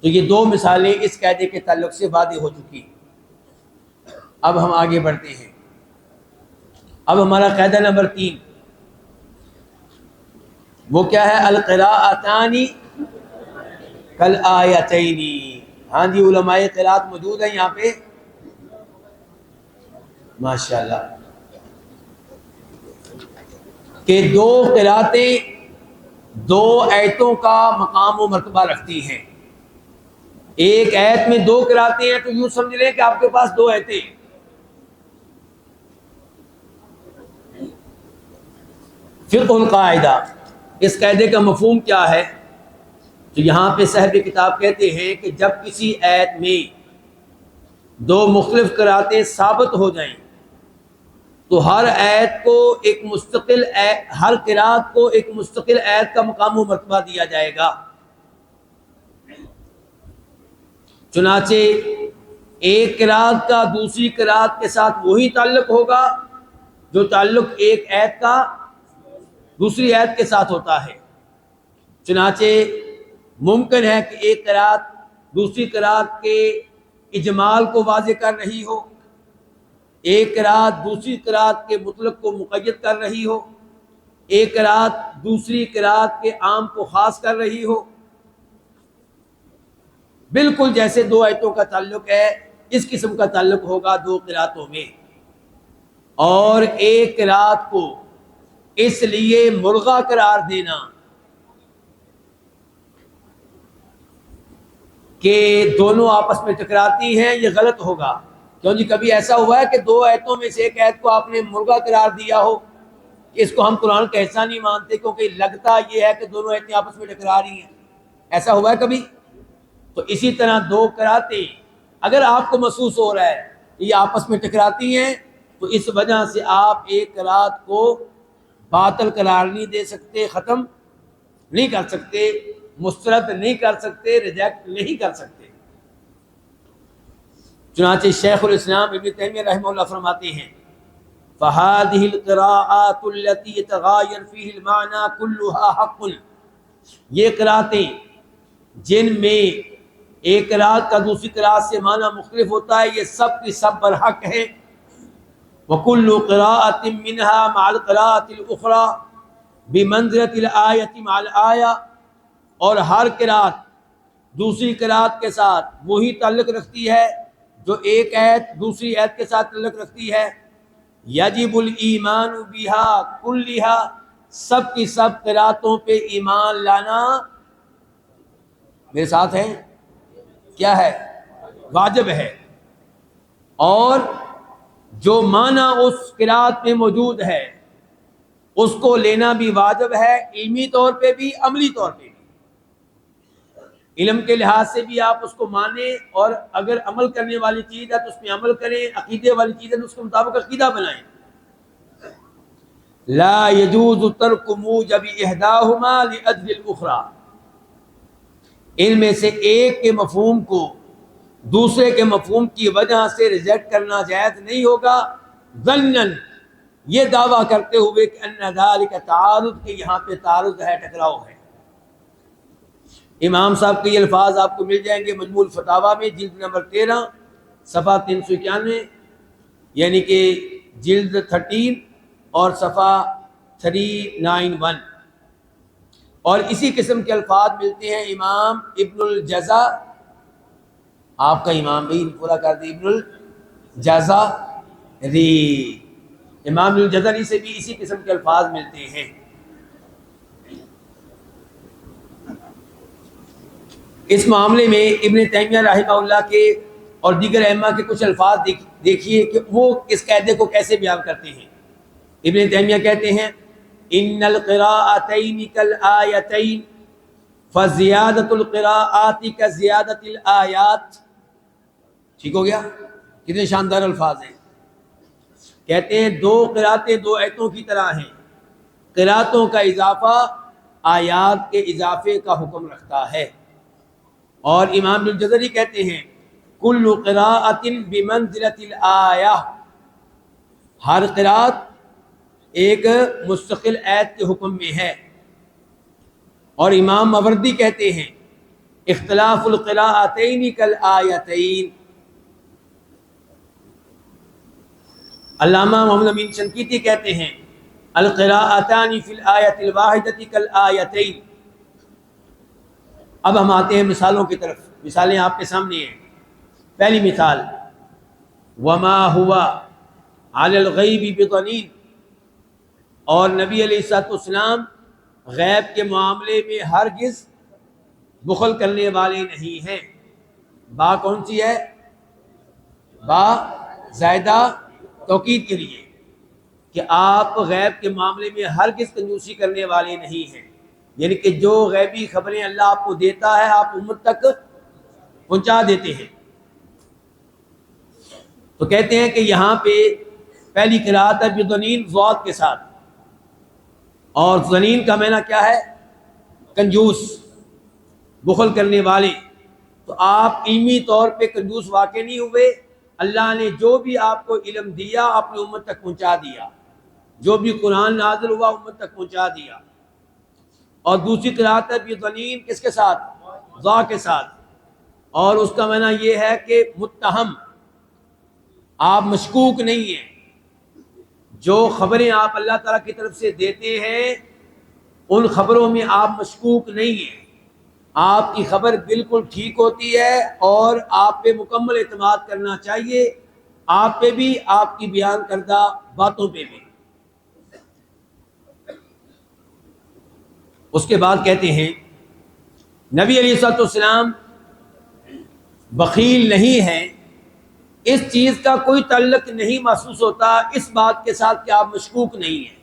تو یہ دو مثالیں اس قاعدے کے تعلق سے واضح ہو چکی۔ اب ہم آگے بڑھتے ہیں۔ اب ہمارا قاعدہ نمبر 3 وہ کیا ہے؟ القراءتان کالآیتین۔ ہاں جی، علماء قراءت موجود ہیں یہاں پہ، ماشاءاللہ، کہ دو قراءتیں دو آیتوں کا مقام و مرتبہ رکھتی ہیں۔ ایک آیت میں دو قراءتیں ہیں تو یوں سمجھ لیں کہ آپ کے پاس دو آیتیں ہیں۔ فقہ القاعدہ، اس قاعدے کا مفہوم کیا ہے؟ تو یہاں پہ صاحب کتاب کہتے ہیں کہ جب کسی آیت میں دو مختلف قراءتیں ثابت ہو جائیں تو ہر آیت کو ایک مستقل ہر قراءت کو ایک مستقل آیت کا مقام و مرتبہ دیا جائے گا۔ چنانچہ ایک قراءت کا دوسری قراءت کے ساتھ وہی تعلق ہوگا جو تعلق ایک آیت کا دوسری آیت کے ساتھ ہوتا ہے۔ چنانچہ ممکن ہے کہ ایک قراءت دوسری قراءت کے اجمال کو واضح کر رہی ہو، ایک قراءت دوسری قراءت کے مطلق کو مقید کر رہی ہو، ایک قراءت دوسری قراءت کے عام کو خاص کر رہی ہو۔ بالکل جیسے دو آیتوں کا تعلق ہے، اس قسم کا تعلق ہوگا دو قراءتوں میں۔ اور ایک قراءت کو اس لیے ملغا قرار دینا کہ دونوں آپس میں ٹکراتی ہیں، یہ غلط ہوگا۔ کیوں جی، کبھی ایسا ہوا ہے کہ دو آیتوں میں سے ایک آیت کو آپ نے ملغا قرار دیا ہو کہ اس کو ہم قرآن کا حصہ نہیں مانتے کیونکہ لگتا یہ ہے کہ دونوں آیتیں آپس میں ٹکرا رہی ہیں؟ ایسا ہوا ہے کبھی؟ تو اسی طرح دو قراءتیں اگر آپ کو محسوس ہو رہا ہے کہ یہ آپس میں ٹکراتی ہیں تو اس وجہ سے آپ ایک قراءت کو باطل قرار نہیں دے سکتے، ختم نہیں کر سکتے، مسترد نہیں کر سکتے، ریجیکٹ نہیں کر سکتے۔ چنانچہ شیخ الاسلام ابن تیمیہ رحمہ اللہ فرماتے ہیں فَهَذِهِ الْقِرَاءَاتُ الَّتِي يَتَغَايَرُ فِيهِ الْمَعْنَى كُلُّهَا حَقٌّ، یہ قراءتیں جن میں ایک قراءت کا دوسری قراءت سے معنی مختلف ہوتا ہے، یہ سب کی سب برحق ہیں۔ وَكُلُّ قِرَاءَةٍ مِّنْهَا مَعَ الْقِرَاءَةِ الْأُخْرَى بِمَنزِلَةِ الْآيَةِ مَعَ الْآيَةِ، اور ہر قراءت دوسری قراءت کے ساتھ وہی تعلق رکھتی ہے جو ایک آیت دوسری آیت کے ساتھ تعلق رکھتی ہے۔ یجب الایمان بہا کلھا، سب کی سب قراءتوں پہ ایمان لانا میرے ساتھ ہے کیا ہے؟ واجب ہے۔ اور جو معنی اس قراءت میں موجود ہے اس کو لینا بھی واجب ہے، علمی طور پہ بھی، عملی طور پہ بھی۔ علم کے لحاظ سے بھی آپ اس کو مانیں، اور اگر عمل کرنے والی چیز ہے تو اس میں عمل کریں، عقیدے والی چیز ہے تو اس کے مطابق عقیدہ بنائیں۔ لا يجوز ترک موجب احداہما لاجل الاخری، ان میں سے ایک کے مفہوم کو دوسرے کے مفہوم کی وجہ سے ریجیکٹ کرنا جائز نہیں ہوگا، ظناً، یہ دعویٰ کرتے ہوئے کہ ان ذلک تعارض، کہ یہاں پہ تعارض ہے، ٹکراؤ ہے۔ امام صاحب کے یہ الفاظ آپ کو مل جائیں گے مجموع الفتاویٰ میں، جلد نمبر 13 صفحہ 391، یعنی کہ جلد 13 اور صفحہ 391۔ اور اسی قسم کے الفاظ ملتے ہیں امام ابن الجزا، آپ کا امام بھی پورا کر دی، ابن الجزری، امام ابن الجزری سے بھی اسی قسم کے الفاظ ملتے ہیں۔ اس معاملے میں ابن تیمیہ رحمہ اللہ کے اور دیگر ائمہ کے کچھ الفاظ دیکھیے کہ وہ اس قاعدے کو کیسے بیان کرتے ہیں۔ ابن تیمیہ کہتے ہیں ان القراءتین کالآیتین فزیادۃ القراءات کزیادۃ الآیات۔ ٹھیک ہو گیا؟ کتنے شاندار الفاظ ہیں۔ کہتے ہیں دو قراءتیں دو آیتوں کی طرح ہیں، قراءتوں کا اضافہ آیات کے اضافے کا حکم رکھتا ہے۔ اور امام ابن الجزری کہتے ہیں کل قراءۃ بمنزلۃ الآیہ، ہر قراءت ایک مستقل آیت کے حکم میں ہے. اور امام ماوردی کہتے ہیں اختلاف القراءتین کالآیتین. علامہ محمد امین شنقیطی کہتے ہیں القراءتان فی الآیۃ الواحدۃ کالآیتین. اب ہم آتے ہیں مثالوں کی طرف. مثالیں آپ کے سامنے ہیں. پہلی مثال وما ہوا علی الغیب بضنین. اور نبی علیہ الصلوۃ والسلام غیب کے معاملے میں ہرگز بخل کرنے والے نہیں ہیں. با کون سی ہے؟ با زائدہ توکید کے لیے کہ آپ غیب کے معاملے میں ہرگز کنجوسی کرنے والے نہیں ہیں. یعنی کہ جو غیبی خبریں اللہ آپ کو دیتا ہے آپ امت تک پہنچا دیتے ہیں. تو کہتے ہیں کہ یہاں پہ پہلی قرات ہے بضنین ضاد کے ساتھ. اور ضنین کا معنی کیا ہے؟ کنجوس، بخل کرنے والے. تو آپ علمی طور پہ کنجوس واقع نہیں ہوئے. اللہ نے جو بھی آپ کو علم دیا اپنی امت تک پہنچا دیا. جو بھی قرآن نازل ہوا امت تک پہنچا دیا. اور دوسری قرات ہے بضنین کس کے ساتھ؟ ضا کے ساتھ. اور اس کا معنی یہ ہے کہ متہم، آپ مشکوک نہیں ہیں. جو خبریں آپ اللہ تعالیٰ کی طرف سے دیتے ہیں ان خبروں میں آپ مشکوک نہیں ہیں. آپ کی خبر بالکل ٹھیک ہوتی ہے اور آپ پہ مکمل اعتماد کرنا چاہیے. آپ پہ بھی، آپ کی بیان کردہ باتوں پہ بھی. اس کے بعد کہتے ہیں نبی علیہ الصلوۃ والسلام بخیل نہیں ہیں. اس چیز کا کوئی تعلق نہیں محسوس ہوتا اس بات کے ساتھ کہ آپ مشکوک نہیں ہیں.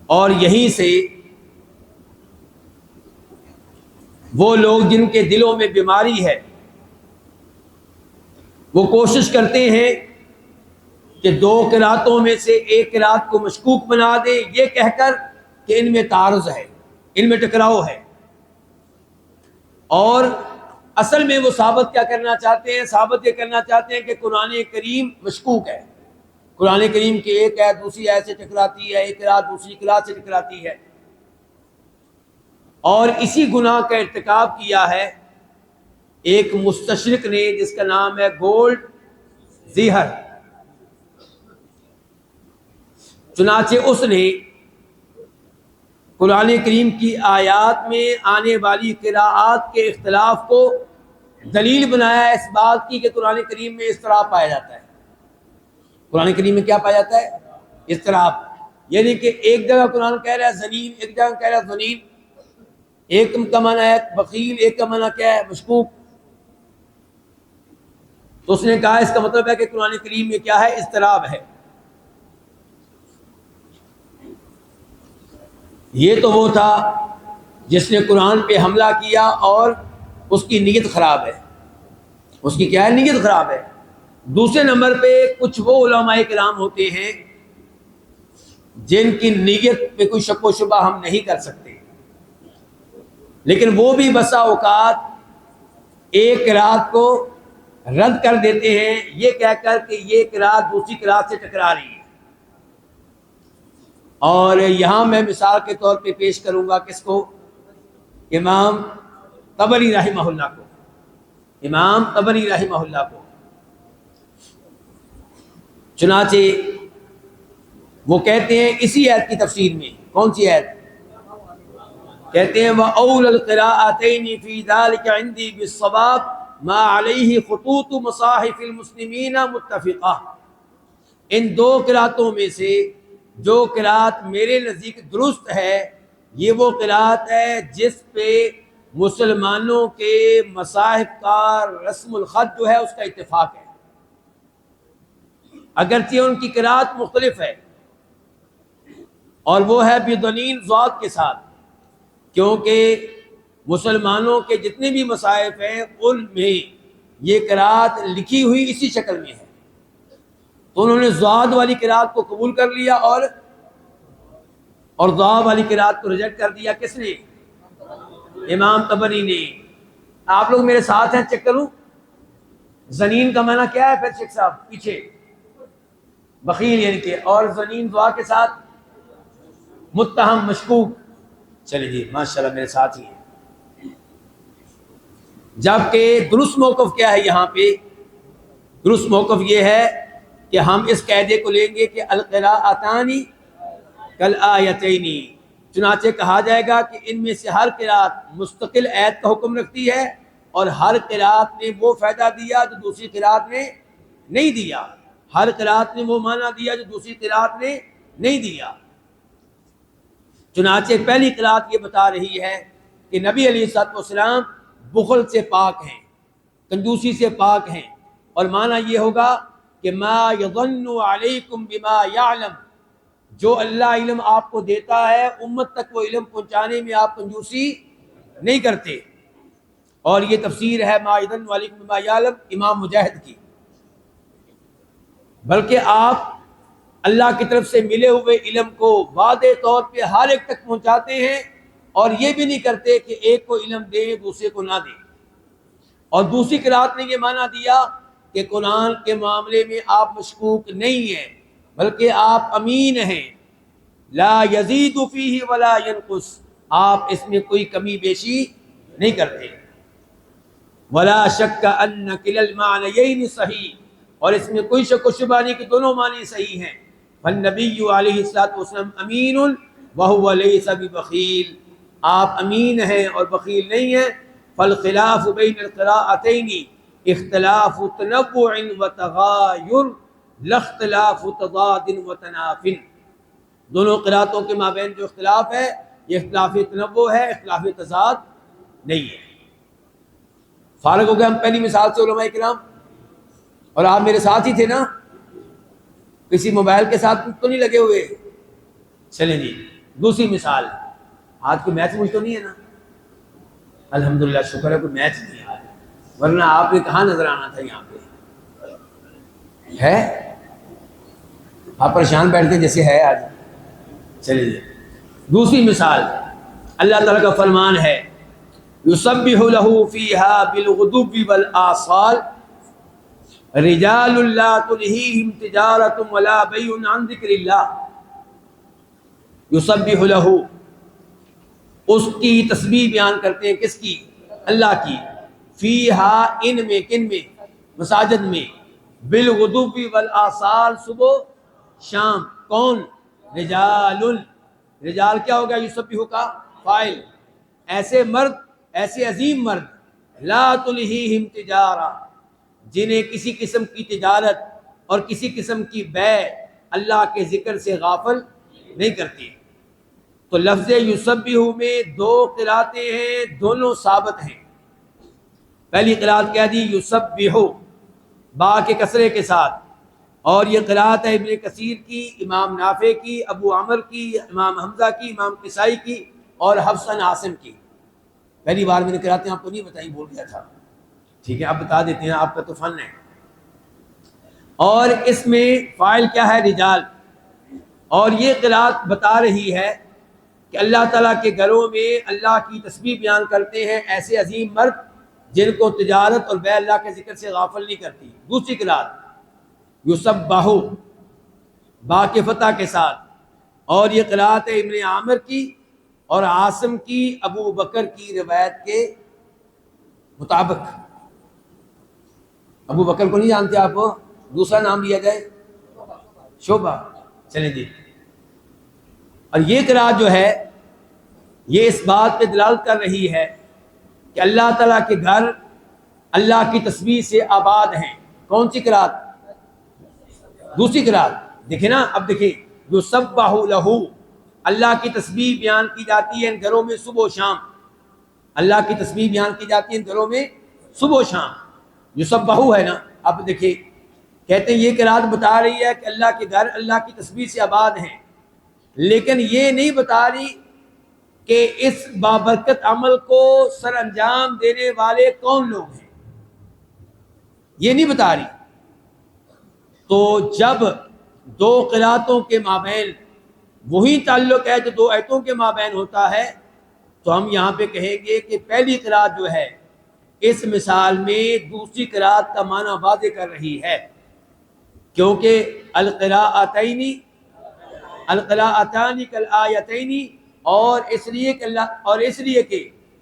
اور یہیں سے وہ لوگ جن کے دلوں میں بیماری ہے وہ کوشش کرتے ہیں کہ دو قراتوں میں سے ایک قرات کو مشکوک بنا دے یہ کہہ کر کہ ان میں تعارض ہے، ان میں ٹکراؤ ہے. اور اصل میں وہ ثابت کیا کرنا چاہتے ہیں؟ ثابت یہ کرنا چاہتے ہیں کہ قرآن کریم مشکوک ہے. قرآن کریم کی ایک آیت دوسری آیت سے ٹکراتی ہے، ایک قرات دوسری قرات سے ٹکراتی ہے. اور اسی گناہ کا ارتکاب کیا ہے ایک مستشرق نے جس کا نام ہے گولڈ زیہر. چنانچہ اس نے قرآن کریم کی آیات میں آنے والی قراءات کے اختلاف کو دلیل بنایا ہے اس بات کی کہ قرآن کریم میں اضطراب پایا جاتا ہے. قرآن کریم میں کیا پایا جاتا ہے؟ اضطراب. یعنی کہ ایک جگہ قرآن کہہ رہا ہے زنین، ایک جگہ کہہ رہا ہے زنین. ایک کا معنی ہے بخیل، ایک کا معنی کیا ہے؟ مشکوک. تو اس نے کہا اس کا مطلب ہے کہ قرآن کریم میں کیا ہے؟ اضطراب ہے. یہ تو وہ تھا جس نے قرآن پہ حملہ کیا اور اس کی نیت خراب ہے. اس کی کیا ہے؟ نیت خراب ہے. دوسرے نمبر پہ کچھ وہ علماء کرام ہوتے ہیں جن کی نیت پہ کوئی شک و شبہ ہم نہیں کر سکتے، لیکن وہ بھی بسا اوقات ایک قرات کو رد کر دیتے ہیں یہ کہہ کر کہ یہ قرات دوسری قرات سے ٹکرا رہی ہے. اور یہاں میں مثال کے طور پہ پیش کروں گا کس کو؟ امام طبری رحمہ اللہ کو. امام طبری رحمہ اللہ کو. چنانچہ وہ کہتے ہیں اسی آیت کی تفسیر میں، کون سی آیت؟ کہتے ہیں وَأَوْلَى الْقِرَاءَتَيْنِ فِي ذَلِكَ عِنْدِي بِالصَّوَابِ مَا عَلَيْهِ خُطُوطُ مَصَاحِفِ الْمُسْلِمِينَ مُتَّفِقَةٌ. ان دو قراتوں میں سے جو قرات میرے نزدیک درست ہے یہ وہ قرات ہے جس پہ مسلمانوں کے مصاحف کا رسم الخط جو ہے اس کا اتفاق ہے. اگرچہ ان کی قرات مختلف ہے اور وہ ہے بضنین ضاد کے ساتھ، کیونکہ مسلمانوں کے جتنے بھی مصاحف ہیں ان میں یہ قرات لکھی ہوئی اسی شکل میں ہے. تو انہوں نے ضاد والی قرات کو قبول کر لیا اور ضاد والی قرات کو ریجیکٹ کر دیا. کس نے؟ امام طبری نے. آپ لوگ میرے ساتھ ہیں؟ چیک کروں زنین کا معنی کیا ہے پھر شیخ صاحب پیچھے؟ بخیل یعنی کہ، اور ظنین دعا کے ساتھ متہم مشکوک. چلے جی ماشاءاللہ میرے ساتھ ہی ہیں. جبکہ درست موقف کیا ہے یہاں پہ؟ درست موقف یہ ہے کہ ہم اس قاعدے کو لیں گے کہ القراءتان کالآیتین، چنانچہ کہا جائے گا کہ ان میں سے ہر قراءت مستقل آیت کا حکم رکھتی ہے، اور ہر قراءت نے وہ فائدہ دیا جو دوسری قراءت نے نہیں دیا، ہر قراءت نے وہ معنی دیا جو دوسری قراءت نے نہیں دیا. چنانچہ پہلی قراءت یہ بتا رہی ہے کہ نبی علیہ الصلوۃ والسلام بخل سے پاک ہیں، کنجوسی سے پاک ہیں، اور معنی یہ ہوگا کہ ما یظن علیکم بما یعلم، جو اللہ علم آپ کو دیتا ہے امت تک وہ علم پہنچانے میں آپ کنجوسی نہیں کرتے. اور یہ تفسیر ہے ما یظن علیکم بما یعلم امام مجاہد کی. بلکہ آپ اللہ کی طرف سے ملے ہوئے علم کو واضح طور پہ ہر ایک تک پہنچاتے ہیں، اور یہ بھی نہیں کرتے کہ ایک کو علم دیں دوسرے کو نہ دیں. اور دوسری قرات نے یہ معنی دیا کہ قرآن کے معاملے میں آپ مشکوک نہیں ہیں بلکہ آپ امین ہیں. لا یزید فیہ ولا ینقص، آپ اس میں کوئی کمی بیشی نہیں کرتے. ولا شک ان کلا المعنیین صحیح، اور اس میں کوئی شک و شبہ نہیں کہ دونوں معنی صحیح ہیں. فالنبی علیہ الصلوۃ والسلام امین وہو لیس ببخیل، آپ امین ہیں اور بخیل نہیں ہیں. فالخلاف بین القراءتین اختلاف تنوع وتغایر لا اختلاف تضاد وتنافر، دونوں قراءتوں کے مابین جو اختلاف ہے یہ اختلاف تنوع ہے، اختلاف تضاد نہیں ہے. فارغ ہو گئے ہم پہلی مثال سے علماء کرام، اور آپ میرے ساتھ ہی تھے نا، کسی موبائل کے ساتھ تو نہیں لگے ہوئے. چلیں جی دوسری مثال. آج کوئی میچ مجھ تو نہیں ہے نا؟ الحمدللہ شکر ہے کوئی میچ نہیں آج، ورنہ آپ نے کہاں نظر آنا تھا. یہاں پہ ہے، آپ پریشان بیٹھتے جیسے ہے آج. چلیے دوسری مثال. اللہ تعالیٰ کا فرمان ہے یسبح له فیہا بالغدو والآصال رجال لا تلہیہم تجارت ولا بیع عن ذکر اللہ. یسبح له، اس کی تسبیح بیان کرتے ہیں، کس کی؟ اللہ کی. فیہا، ان میں، کن میں؟ مساجد میں. بالغدو والآصال، صبح شام. کون؟ رجال. رجال کیا ہوگا؟ یسبح کا فاعل. ایسے مرد، ایسے عظیم مرد، لا تلہیہم تجارہ، جنہیں کسی قسم کی تجارت اور کسی قسم کی بیع اللہ کے ذکر سے غافل نہیں کرتی. تو لفظ یسبح میں دو قراتیں ہیں، دونوں ثابت ہیں. پہلی قرات کہہ دی یسبح با کے کسرے کے ساتھ، اور یہ قرات ہے ابن کثیر کی، امام نافع کی، ابو عمر کی، امام حمزہ کی، امام قصائی کی، اور حفص عن عاصم کی. پہلی بار میں نے قراتیں آپ کو نہیں بتائی، بول گیا تھا. ٹھیک ہے اب بتا دیتے ہیں، آپ کا تو فن ہے. اور اس میں فاعل کیا ہے؟ رجال. اور یہ قرات بتا رہی ہے کہ اللہ تعالیٰ کے گھروں میں اللہ کی تسبیح بیان کرتے ہیں ایسے عظیم مرد جن کو تجارت اور بیع اللہ کے ذکر سے غافل نہیں کرتی. دوسری قرات یسبح با کے فتح کے ساتھ، اور یہ قرات ہے ابن عامر کی اور عاصم کی، ابو بکر کی روایت کے مطابق. ابو بکر کو نہیں جانتے آپ؟ دوسرا نام لیا جائے، شعبہ. چلیں جی. اور یہ قرات جو ہے یہ اس بات پہ دلالت کر رہی ہے کہ اللہ تعالیٰ کے گھر اللہ کی تسبیح سے آباد ہیں. کون سی قرات؟ دوسری قرات. دیکھیں نا، اب دیکھیں یسبح لہ، اللہ کی تسبیح بیان کی جاتی ہے ان گھروں میں صبح و شام. اللہ کی تسبیح بیان کی جاتی ہے ان گھروں میں صبح و شام. یسبح ہے نا. اب دیکھیں کہتے ہیں یہ قرات بتا رہی ہے کہ اللہ کے گھر اللہ کی تسبیح سے آباد ہیں، لیکن یہ نہیں بتا رہی کہ اس بابرکت عمل کو سر انجام دینے والے کون لوگ ہیں، یہ نہیں بتا رہی. تو جب دو قراتوں کے مابین وہی تعلق ہے جو دو آیتوں کے مابین ہوتا ہے، تو ہم یہاں پہ کہیں گے کہ پہلی قرات جو ہے اس مثال میں دوسری قرات کا معنی واضح کر رہی ہے. کیونکہ القراءتان کالآیتین، اور اس لیے کہ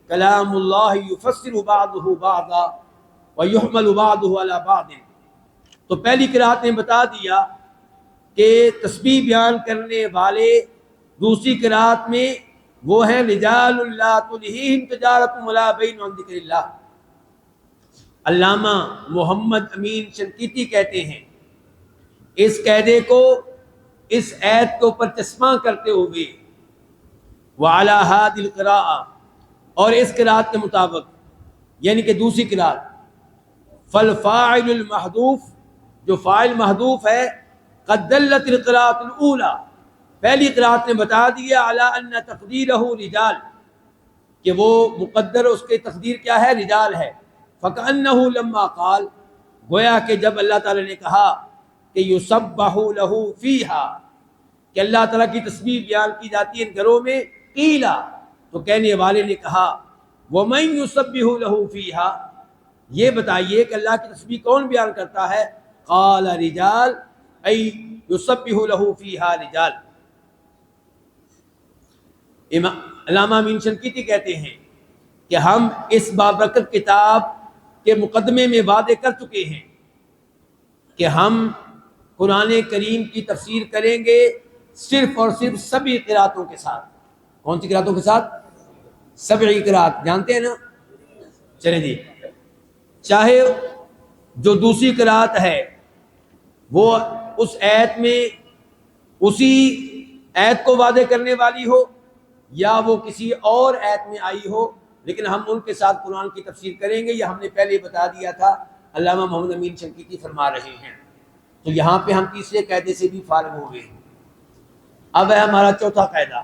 کلام اللہ یفسر بعضہ بعضا ویحمل بعضہ علی بعض، تو پہلی قرأت نے بتا دیا کہ تسبیح بیان کرنے والے دوسری قرأت میں وہ ہیں رجال لا تلہیہم تجارۃ ولا بیع عن ذکر اللہ۔ علامہ محمد امین شنقیطی کہتے ہیں اس قاعدے کو اس آیت کے اوپر چشمہ کرتے ہوئے وعلی ھذی القراءۃ، اور اس قرأت کے مطابق یعنی کہ دوسری قرأت، فالفاعل المحذوف، جو فاعل محذوف ہے، قد دلت القراءۃ الاولی، پہلی قرأت نے بتا دیا علی ان تقدیرہ رجال، کہ وہ مقدر اس کی تقدیر کیا ہے؟ رجال ہے۔ فکأنہ لما قال، گویا کہ جب اللہ تعالی نے کہا کہ یسبح لہ فیہا، کہ اللہ تعالیٰ کی تسبیح بیان کی جاتی ہے ان گھروں میں، قیلا، تو کہنے والے نے کہا ومن یسبح لہ فیہا، یہ بتائیے کہ اللہ کی تسبیح کون بیان کرتا ہے؟ قال رجال، ای یسبح لہ فیہا رجال۔ علامہ امین شنقیطی کہتے ہیں کہ ہم اس بابرکت کتاب کے مقدمے میں وعدے کر چکے ہیں کہ ہم قرآن کریم کی تفسیر کریں گے صرف اور صرف سبعی قرأتوں کے ساتھ۔ کون سی قرأتوں کے ساتھ؟ سبعی قرأت، جانتے ہیں نا؟ چلیں جی، چاہے جو دوسری قرأت ہے وہ اس آیت میں اسی آیت کو وعدے کرنے والی ہو یا وہ کسی اور آیت میں آئی ہو، لیکن ہم ان کے ساتھ قرآن کی تفسیر کریں گے، یہ ہم نے پہلے بتا دیا تھا، علامہ محمد امین شنقیطی فرما رہے ہیں۔ تو یہاں پہ ہم تیسرے قاعدے سے بھی فارغ ہو گئے۔ اب ہے ہمارا چوتھا قاعدہ،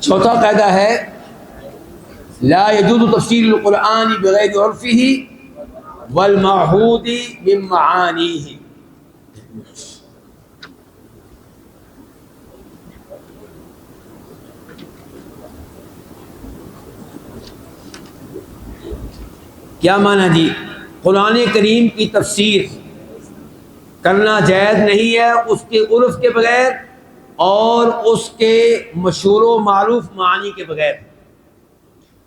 چوتھا قاعدہ ہے لا يجوز تفسیر القرآن بغیر عرفہ والمعہود من معانیہ۔ کیا معنی جی؟ قرآن کریم کی تفسیر کرنا جائز نہیں ہے اس کے عرف کے بغیر اور اس کے مشہور و معروف معنی کے بغیر۔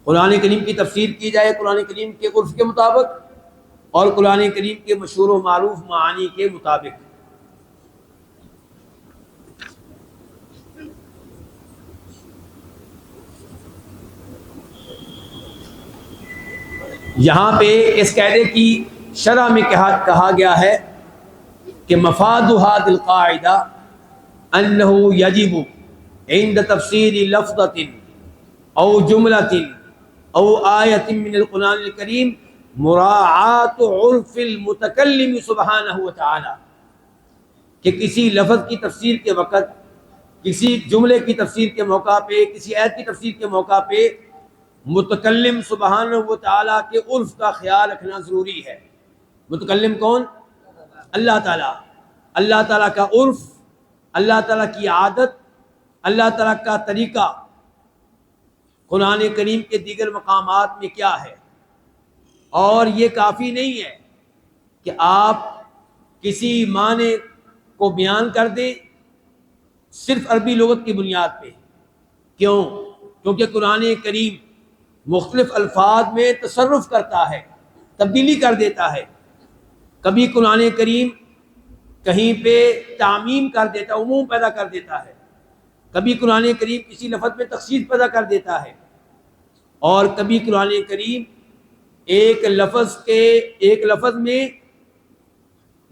قرآن کریم کی تفسیر کی جائے قرآن کریم کے عرف کے مطابق اور قرآن کریم کے مشہور و معروف معانی کے مطابق۔ یہاں پہ اس قاعدے کی شرح میں کہا گیا ہے کہ مفاد هذه القاعدہ انه یجب عند تفسیر لفظۃ او جملۃ او آیۃ من القرآن الکریم مراعات عرف المتکلم سبحانہ وتعالی، کہ کسی لفظ کی تفسیر کے وقت، کسی جملے کی تفسیر کے موقع پہ، کسی آیت کی تفسیر کے موقع پہ متکلم سبحانہ وتعالی کے عرف کا خیال رکھنا ضروری ہے۔ متکلم کون؟ اللہ تعالیٰ۔ اللہ تعالیٰ کا عرف، اللہ تعالیٰ کی عادت، اللہ تعالیٰ کا طریقہ قرآن کریم کے دیگر مقامات میں کیا ہے، اور یہ کافی نہیں ہے کہ آپ کسی معنی کو بیان کر دیں صرف عربی لغت کی بنیاد پہ۔ کیوں؟ کیونکہ قرآن کریم مختلف الفاظ میں تصرف کرتا ہے، تبدیلی کر دیتا ہے۔ کبھی قرآن کریم کہیں پہ تعمیم کر دیتا ہے، عموم پیدا کر دیتا ہے، کبھی قرآن کریم کسی لفظ میں تخصیص پیدا کر دیتا ہے، اور کبھی قرآن کریم ایک لفظ میں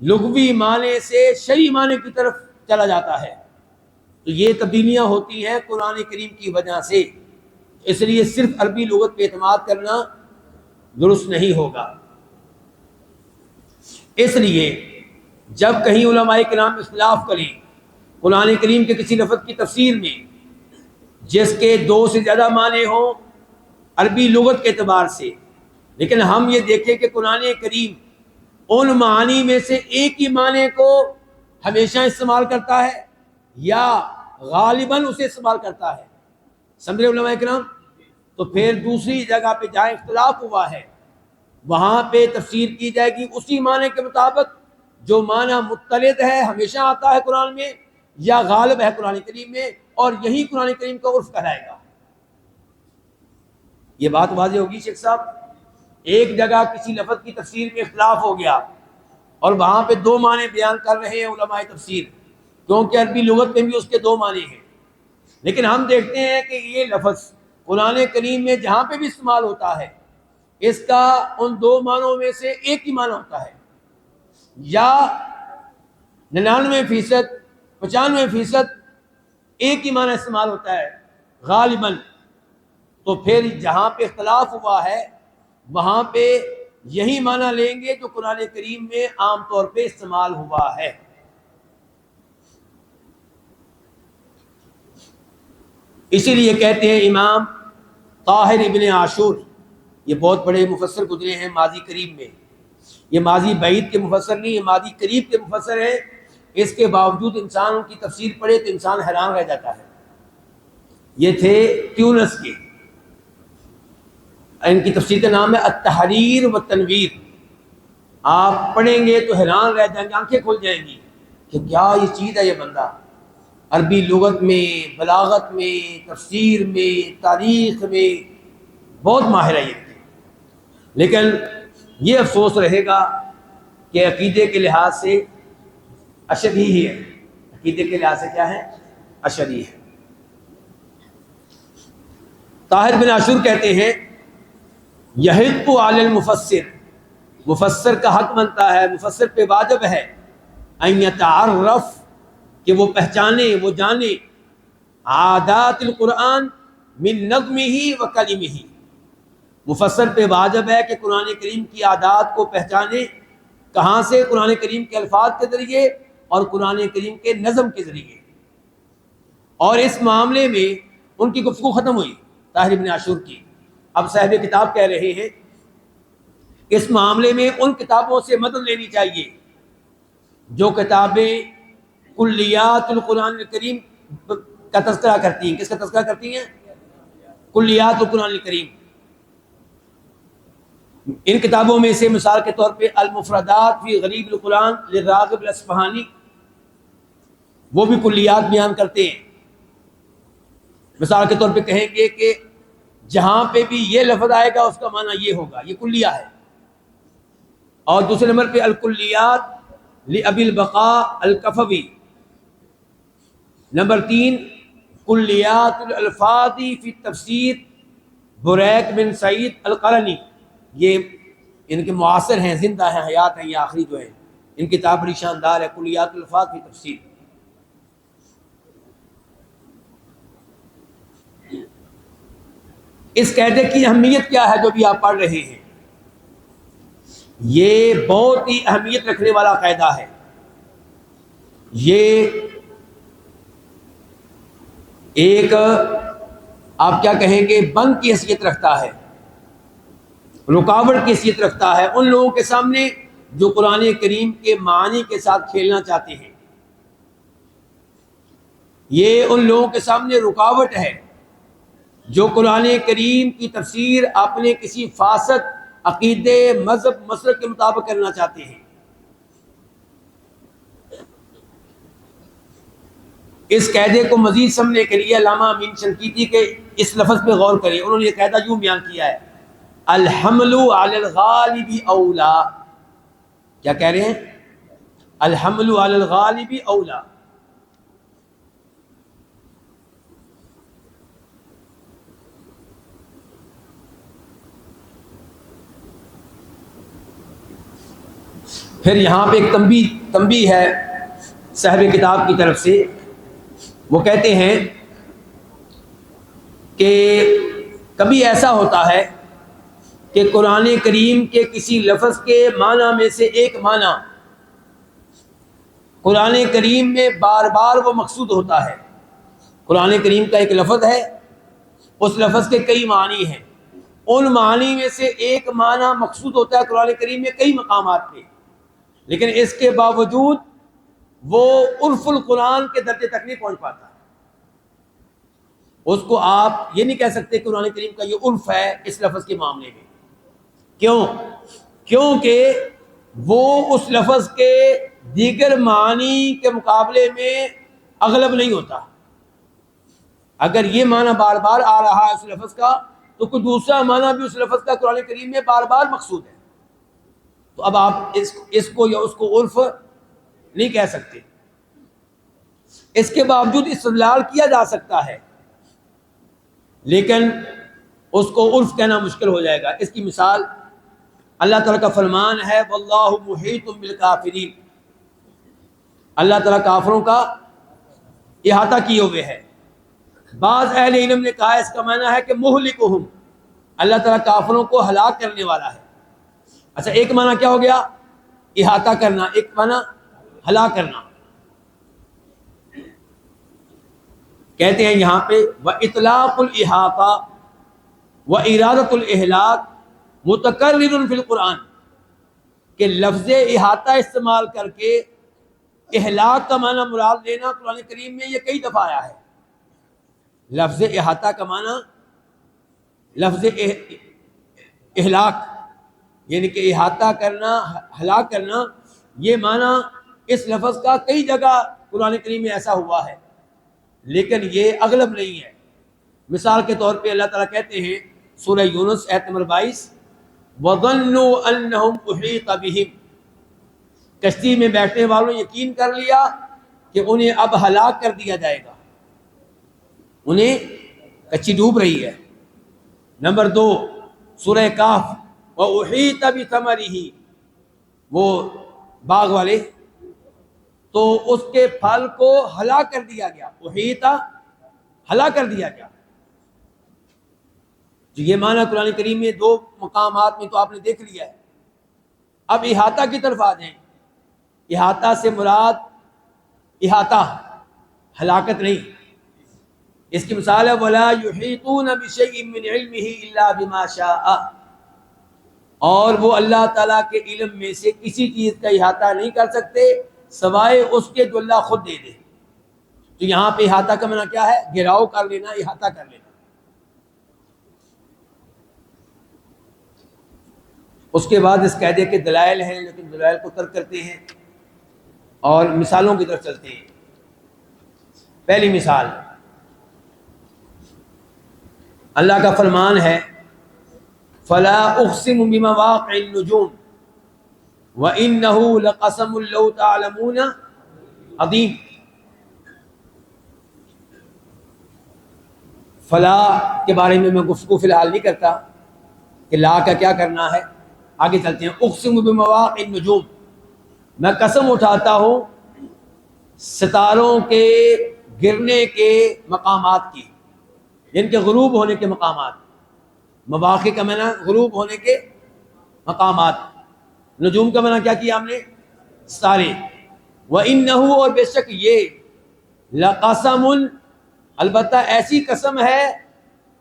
لغوی معنی سے شرعی معنی کی طرف چلا جاتا ہے۔ تو یہ تبدیلیاں ہوتی ہیں قرآن کریم کی وجہ سے، اس لیے صرف عربی لغت پہ اعتماد کرنا درست نہیں ہوگا۔ اس لیے جب کہیں علماء کرام اختلاف کریں قرآن کریم کے کسی لفظ کی تفسیر میں جس کے 2 سے زیادہ معنی ہوں عربی لغت کے اعتبار سے، لیکن ہم یہ دیکھیں کہ قرآن کریم ان معانی میں سے ایک ہی معنی کو ہمیشہ استعمال کرتا ہے، یا غالباً اسے استعمال کرتا ہے. سمجھ رہے علماء کرام؟ تو پھر دوسری جگہ پہ جہاں اختلاف ہوا ہے وہاں پہ تفسیر کی جائے گی اسی معنی کے مطابق جو معنی مطلد ہے، ہمیشہ آتا ہے قرآن میں، یا غالب ہے قرآن کریم میں، اور یہی قرآن کریم کا عرف کہلائے گا. یہ بات واضح ہوگی شیخ صاحب؟ ایک جگہ کسی لفظ کی تفسیر میں اختلاف ہو گیا اور وہاں پہ دو معنی بیان کر رہے ہیں علماء تفسیر، کیونکہ عربی لغت میں بھی اس کے دو معنی ہیں. لیکن ہم دیکھتے ہیں کہ یہ لفظ قرآن کریم میں جہاں پہ بھی استعمال ہوتا ہے اس کا ان دو معنوں میں سے ایک ہی معنی ہوتا ہے، یا 99%، 95% ایک ہی معنی استعمال ہوتا ہے غالباً. تو پھر جہاں پہ اختلاف ہوا ہے وہاں پہ یہی معنی لیں گے جو قرآن کریم میں عام طور پہ استعمال ہوا ہے. اسی لیے کہتے ہیں امام طاہر ابن عاشور، یہ بہت بڑے مفسر گزرے ہیں ماضی قریب میں، یہ ماضی بعید کے مفسر نہیں، یہ ماضی قریب کے مفسر ہیں. اس کے باوجود انسان ان کی تفسیر پڑھے تو انسان حیران رہ جاتا ہے. یہ تھے تیونس کے، ان کی تفسیر کا نام ہے التحریر و تنویر. آپ پڑھیں گے تو حیران رہ جائیں گے، آنکھیں کھل جائیں گی کہ کیا یہ چیز ہے. یہ بندہ عربی لغت میں، بلاغت میں، تفسیر میں، تاریخ میں بہت ماہر ہے یہ. لیکن یہ افسوس رہے گا کہ عقیدے کے لحاظ سے اشری ہی ہے. عقیدے کے لحاظ سے کیا ہے؟ اشری ہے. طاہر بن عاشور کہتے ہیں یحق علی المفسر، مفسر کا حق بنتا ہے، مفسر پہ واجب ہے ان یتعرف، کہ وہ پہچانے، وہ جانے عادات القرآن من نظمہ و کلمہ. مفسر پہ واجب ہے کہ قرآن کریم کی عادات کو پہچانے. کہاں سے؟ قرآن کریم کے الفاظ کے ذریعے اور قرآن کریم کے نظم کے ذریعے. اور اس معاملے میں ان کی گفتگو ختم ہوئی طاہر بن عاشور کی. اب صاحب کتاب کہہ رہے ہیں اس معاملے میں ان کتابوں سے مدد لینی چاہیے جو کتابیں کلیات القرآن الکریم کا تذکرہ کرتی ہیں. کس کا تذکرہ کرتی ہیں؟ کلیات القرآن الکریم. ان کتابوں میں سے مثال کے طور پہ المفردات فی غریب القرآن للراغب الاصفہانی، وہ بھی کلیات بیان کرتے ہیں. مثال کے طور پہ کہیں گے کہ جہاں پہ بھی یہ لفظ آئے گا اس کا معنی یہ ہوگا، یہ کلیہ ہے. اور دوسرے نمبر پہ الکلیات لابی البقاء الکفوی. نمبر 3 کلیات الالفاظ فی تفسیر بریک بن سعید القرنی. یہ ان کے معاصر ہیں، زندہ ہیں، حیات ہیں، یہ آخری جو ہیں. ان کی کتاب بڑی شاندار ہے کلیات الالفاظ فی تفسیر. اس قاعدے کی اہمیت کیا ہے جو بھی آپ پڑھ رہے ہیں؟ یہ بہت ہی اہمیت رکھنے والا قاعدہ ہے. یہ ایک آپ کیا کہیں گے بند کی حیثیت رکھتا ہے، رکاوٹ کی حیثیت رکھتا ہے ان لوگوں کے سامنے جو قرآن کریم کے معانی کے ساتھ کھیلنا چاہتے ہیں. یہ ان لوگوں کے سامنے رکاوٹ ہے جو قرآن کریم کی تفسیر اپنے کسی فاسد عقیدے، مذہب، مسلک کے مطابق کرنا چاہتے ہیں. اس قاعدے کو مزید سمجھنے کے لیے علامہ امین شنقیطی کے اس لفظ پہ غور کریں. انہوں نے یہ قاعدہ یوں بیان کیا ہے الحمل علی الغالب اولا. کیا کہہ رہے ہیں؟ الحمل علی الغالب اولا. پھر یہاں پہ ایک تنبیہ ہے صاحب کتاب کی طرف سے. وہ کہتے ہیں کہ کبھی ایسا ہوتا ہے کہ قرآن کریم کے کسی لفظ کے معنی میں سے ایک معنی قرآن کریم میں بار بار وہ مقصود ہوتا ہے. قرآن کریم کا ایک لفظ ہے، اس لفظ کے کئی معنی ہیں، ان معنی میں سے ایک معنی مقصود ہوتا ہے قرآن کریم میں کئی مقامات پہ. لیکن اس کے باوجود وہ عرف القرآن کے درجے تک نہیں پہنچ پاتا. اس کو آپ یہ نہیں کہہ سکتے کہ قرآن کریم کا یہ عرف ہے اس لفظ کے معاملے میں. کیوں؟ کیونکہ وہ اس لفظ کے دیگر معنی کے مقابلے میں اغلب نہیں ہوتا. اگر یہ معنی بار بار آ رہا ہے اس لفظ کا تو کوئی دوسرا معنی بھی اس لفظ کا قرآن کریم میں بار بار مقصود ہے. تو اب آپ اس کو یا اس کو عرف نہیں کہہ سکتے. اس کے باوجود استدلال کیا جا سکتا ہے لیکن اس کو عرف کہنا مشکل ہو جائے گا. اس کی مثال اللہ تعالیٰ کا فرمان ہے واللہ محیط بالکافرین. اللہ تعالیٰ کافروں کا احاطہ کیے ہوئے ہے. بعض اہل علم نے کہا اس کا معنی ہے کہ مہلکہم، اللہ تعالیٰ کافروں کو ہلاک کرنے والا ہے. اچھا، ایک معنی کیا ہو گیا؟ احاطہ کرنا. ایک معنی ہلاک کرنا. کہتے ہیں یہاں پہ وَإِطْلَاقُ الْإِحَاطَةِ وَإِرَادَةُ الْإِحْلَاقِ مُتَكَرِّرٌ فِي الْقُرْآنِ، کہ لفظ احاطہ استعمال کر کے اہلاک کا معنی مراد لینا قرآن کریم میں یہ کئی دفعہ آیا ہے. لفظ احاطہ کا معنی لفظ اہلاک یعنی کہ احاطہ کرنا، ہلاک کرنا، یہ معنی اس لفظ کا کئی جگہ قرآن کریم میں ایسا ہوا ہے لیکن یہ اغلب نہیں ہے. مثال کے طور پہ اللہ تعالیٰ کہتے ہیں سورہ یونس آیت نمبر 22 وَظَنُّوا أَنَّهُمْ أُحِيطَ بِهِمْ، کشتی میں بیٹھنے والوں نے یقین کر لیا کہ انہیں اب ہلاک کر دیا جائے گا، انہیں کچی ڈوب رہی ہے. نمبر 2 سورہ کہف وَأُحِيطَ بِثَمَرِهِ، وہ باغ والے، تو اس کے پھل کو ہلاک کر دیا گیا. احیطہ ہلاک کر دیا گیا. تو یہ معنی قرآن کریم میں 2 مقامات میں تو آپ نے دیکھ لیا ہے. اب احاطہ کی طرف آ جائیں. احاطہ سے مراد احاطہ، ہلاکت نہیں. اس کی مثال ہے وَلَا يُحِيطُونَ بِشَيْءٍ مِّنْ عِلْمِهِ إِلَّا بِمَا شَاءَ، اور وہ اللہ تعالیٰ کے علم میں سے کسی چیز کا احاطہ نہیں کر سکتے سوائے اس کے جو اللہ خود دے دے. تو یہاں پہ احاطہ کا معنی کیا ہے؟ گھیراؤ کر لینا، احاطہ کر لینا. اس کے بعد اس قاعدے کے دلائل ہیں لیکن دلائل کو ترک کرتے ہیں اور مثالوں کی طرف چلتے ہیں. پہلی مثال اللہ کا فرمان ہے فلا اقسم بمواقع النجوم وانه لقسم لو تعلمون عظیم. فلا کے بارے میں گفتگو فی الحال نہیں کرتا کہ لا کا کیا کرنا ہے، آگے چلتے ہیں. اقسم بمواقع النجوم، میں قسم اٹھاتا ہوں ستاروں کے گرنے کے مقامات کی، جن کے غروب ہونے کے مقامات. مواقع کا معنی غروب ہونے کے مقامات، نجوم کا معنی کیا کیا ہم نے؟ ستارے. وَإِنَّهُ، اور بے شک یہ لَقَسَمٌ، البتہ ایسی قسم ہے،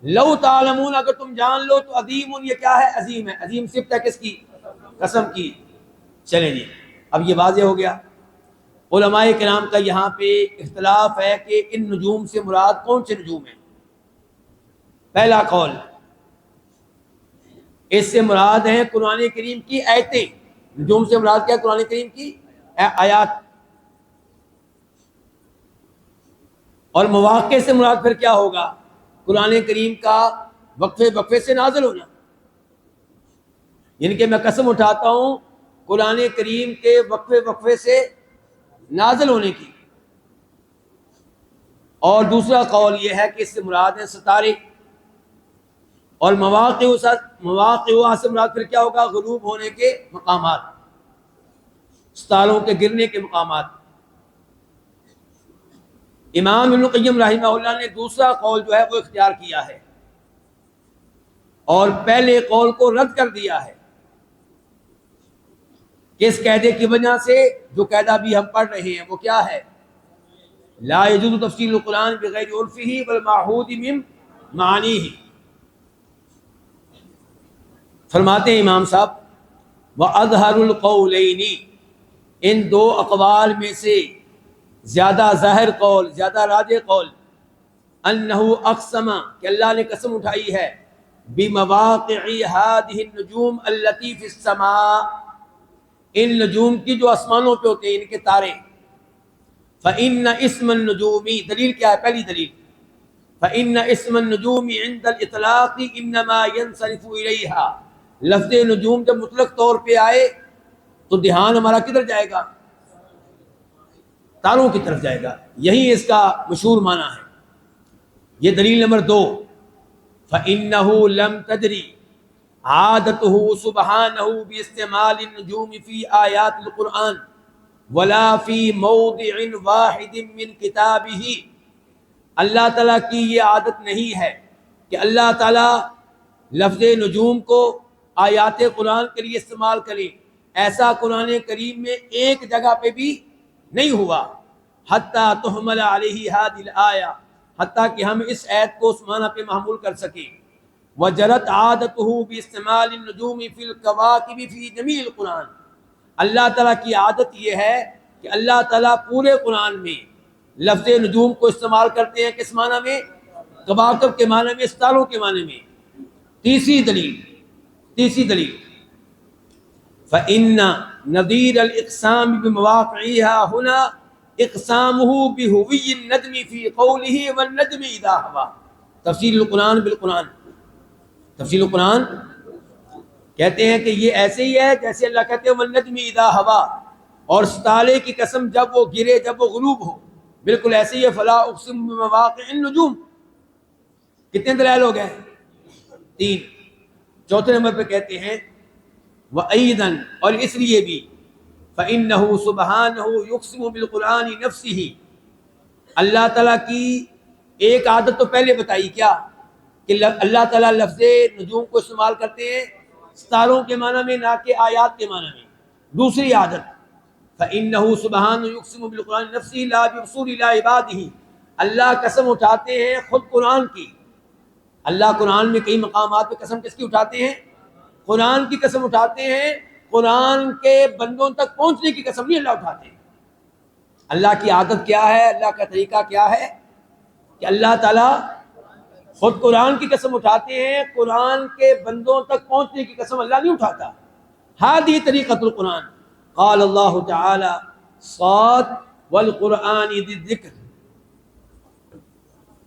لو تعلمون، اگر تم جان لو تو عظیم، یہ کیا ہے؟ عظیم ہے. عظیم صفت ہے کس کی؟ قسم کی. چلیں جی، اب یہ واضح ہو گیا. علماء کرام کا یہاں پہ اختلاف ہے کہ ان نجوم سے مراد کون سے نجوم ہیں. پہلا قول، اس سے مراد ہیں قرآن کریم کی آیتیں. نجوم سے مراد کیا؟ قرآن کریم کی آیات. اور مواقع سے مراد پھر کیا ہوگا؟ قرآن کریم کا وقفے سے نازل ہونا. یعنی کہ میں قسم اٹھاتا ہوں قرآن کریم کے وقفے سے نازل ہونے کی. اور دوسرا قول یہ ہے کہ اس سے مراد ہیں ستارے. اور مواقع سے مراد پھر کیا ہوگا؟ غروب ہونے کے مقامات، ستاروں کے گرنے کے مقامات. امام ابن القیم رحمہ اللہ نے دوسرا قول جو ہے وہ اختیار کیا ہے اور پہلے قول کو رد کر دیا ہے. کس قاعدے کی وجہ سے؟ جو قاعدہ بھی ہم پڑھ رہے ہیں وہ کیا ہے؟ لا يجوز تفسیر القرآن بغیر عرفہ والمعہود من معانیہ. فرماتے ہیں امام صاحب وَأَظْهَرُ الْقَوْلَيْنِ، ان 2 اقوال میں سے زیادہ ظاہر قول، زیادہ راجح قول، انہو اقسم کہ اللہ نے قسم اٹھائی ہے بمواقع هذه النجوم التي في السماء، ان نجوم کی جو آسمانوں پہ ہوتے ہیں، ان کے تارے. فإن اسم النجوم، دلیل کیا ہے؟ پہلی دلیل فإن اسم النجوم عند الاطلاق انما ينصرف إليها، لفظ نجوم جب مطلق طور پہ آئے تو دھیان ہمارا کدھر جائے گا؟ تاروں کی طرف جائے گا. یہی اس کا مشہور معنی ہے. یہ دلیل نمبر 2. فإنه لم تجری عادته سبحانه باستعمال النجوم في آیات القرآن ولا في موضع واحد من کتابه، اللہ تعالیٰ کی یہ عادت نہیں ہے کہ اللہ تعالیٰ لفظ نجوم کو آیات قرآن کے لیے استعمال کرے. ایسا قرآن کریم میں ایک جگہ پہ بھی نہیں ہوا. حتیٰ تحمل علیہ هذه الآیہ، حتیٰ کہ ہم اس آیت کو اس معنی پہ محمول کر سکیں. وجرت عادته باستعمال النجوم فی الکواکب فی جمیع القرآن، اللہ تعالیٰ کی عادت یہ ہے کہ اللہ تعالیٰ پورے قرآن میں لفظ نجوم کو استعمال کرتے ہیں. کس معنی میں؟ کواکب کے معنی میں، ستاروں کے معنی میں. تیسری دلیل فإن نظیر الاقسام بمواقعها هنا اقسامه بهوی الندم فی قوله والندم اذا ہوا. تفسیر القرآن بالقرآن، تفسیر القرآن کہتے ہیں کہ یہ ایسے ہی ہے جیسے اللہ کہتے ہیں والندم اذا ہوا، اور ستارے کی قسم جب وہ گرے، جب وہ غروب ہو. بالکل ایسے ہی ہے. فلا اقسم بمواقع النجوم. کتنے دلائل ہو گئے؟ 3. چوتھے نمبر پہ کہتے ہیں وَأَيْضًا، اور اس لیے بھی فَإِنَّهُ سُبْحَانَهُ يُقْسِمُ بِالْقُرْآنِ نَفْسِهِ، اللہ تعالیٰ کی ایک عادت تو پہلے بتائی، کیا؟ کہ اللہ تعالیٰ لفظ نجوم کو استعمال کرتے ہیں ستاروں کے معنی میں، نہ کہ آیات کے معنی میں. دوسری عادت فَإِنَّهُ سُبْحَانَهُ يُقْسِمُ بِالْقُرْآنِ نَفْسِهِ لَا بِوُصُولِ إِلَىٰ عِبَادِهِ، اللہ قسم اٹھاتے ہیں خود قرآن کی. اللہ قرآن میں کئی مقامات پہ قسم کس کی اٹھاتے ہیں؟ قرآن کی قسم اٹھاتے ہیں. قرآن کے بندوں تک پہنچنے کی قسم نہیں اللہ اٹھاتے ہیں. اللہ کی عادت کیا ہے؟ اللہ کا طریقہ کیا ہے؟ کہ اللہ تعالیٰ خود قرآن کی قسم اٹھاتے ہیں، قرآن کے بندوں تک پہنچنے کی قسم اللہ نہیں اٹھاتا. ہادی طریقۃ القرآن. قال اللہ تعالی صاد والقرآن ذی الذکر،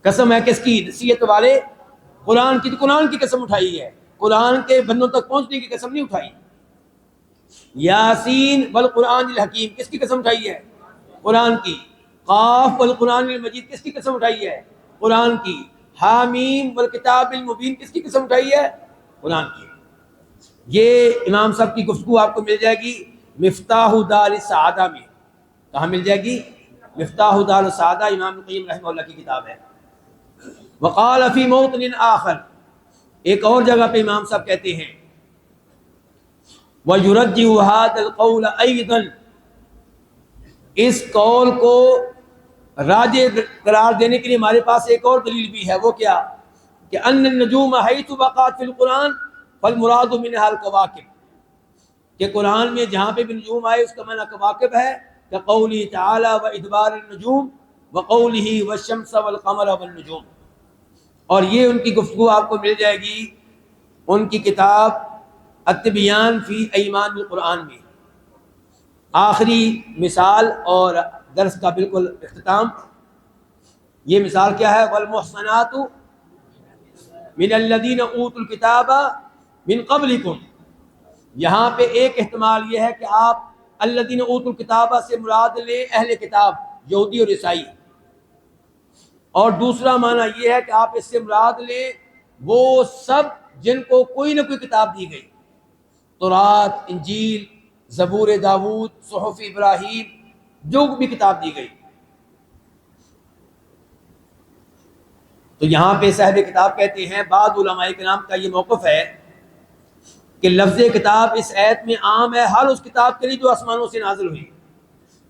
قسم ہے کس کی؟ نصیحت والے قرآن کی. قرآن کی قسم اٹھائی ہے، قرآن کے بندوں تک پہنچنے کی قسم نہیں اٹھائی. یاسین والقرآن الحکیم، کس کی قسم اٹھائی ہے؟ قرآن کی. قاف والقرآن المجید، کس کی قسم اٹھائی ہے؟ قرآن کی. حامیم والکتاب المبین، کس کی قسم اٹھائی ہے؟ قرآن کی. یہ امام صاحب کی گفتگو آپ کو مل جائے گی مفتاح دار السعادہ میں. کہاں مل جائے گی؟ مفتاح دار السعادہ، امام القیم رحمہ اللہ کی کتاب ہے. وقال فی موطن آخر، ایک اور جگہ پہ امام صاحب کہتے ہیں وَيُرَجِّهُ هَذَا الْقَوْلَ أَيْضًا، اس قول کو راجح قرار دینے کے لیے ہمارے پاس ایک اور دلیل بھی ہے. وہ کیا؟ کہ ان النجوم حیث وقعت فی القرآن فالمراد منها الکواکب، کہ قرآن میں جہاں پہ بھی نجوم آئے اس کا معنی کواکب ہے. كقوله تعالی وادبار النجوم وقوله والشمس والقمر والنجوم. اور یہ ان کی گفتگو آپ کو مل جائے گی ان کی کتاب التبیان فی ایمان القرآن میں. آخری مثال اور درس کا بالکل اختتام. یہ مثال کیا ہے؟ والمحصنات من الذین اوتوا الکتاب من قبلکم. یہاں پہ ایک احتمال یہ ہے کہ آپ الذین اوتوا الکتاب سے مراد لیں اہل کتاب، یہودی اور عیسائی. اور دوسرا معنی یہ ہے کہ آپ اس سے مراد لیں وہ سب جن کو کوئی نہ کوئی کتاب دی گئی، تورات، انجیل، زبور داود، صحف ابراہیم، جو بھی کتاب دی گئی. تو یہاں پہ صاحب کتاب کہتے ہیں، بعض علماء کرام کا یہ موقف ہے کہ لفظ کتاب اس آیت میں عام ہے ہر اس کتاب کے لیے جو آسمانوں سے نازل ہوئی.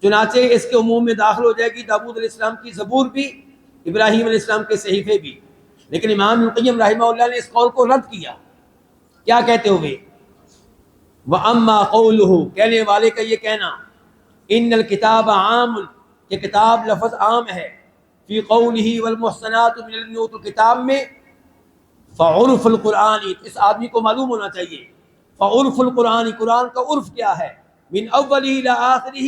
چنانچہ اس کے عموم میں داخل ہو جائے گی داود علیہ السلام کی زبور بھی، ابراہیم علیہ السلام کے صحیفے بھی. لیکن امام القیم رحمہ اللہ نے اس قول کو رد کیا. کیا کہتے ہوئے؟ وَأَمَّا قَوْلُهُ، کہنے والے کا یہ کہنا، ان الکتاب عام، کہ کتاب لفظ عام ہے، فی قولہ والمحصنات من الذین اوتوا الکتاب میں فعرف القرآن، اس آدمی کو معلوم ہونا چاہیے فعرف القرآن، قرآن کا عرف کیا ہے، من اولہ الی آخرہ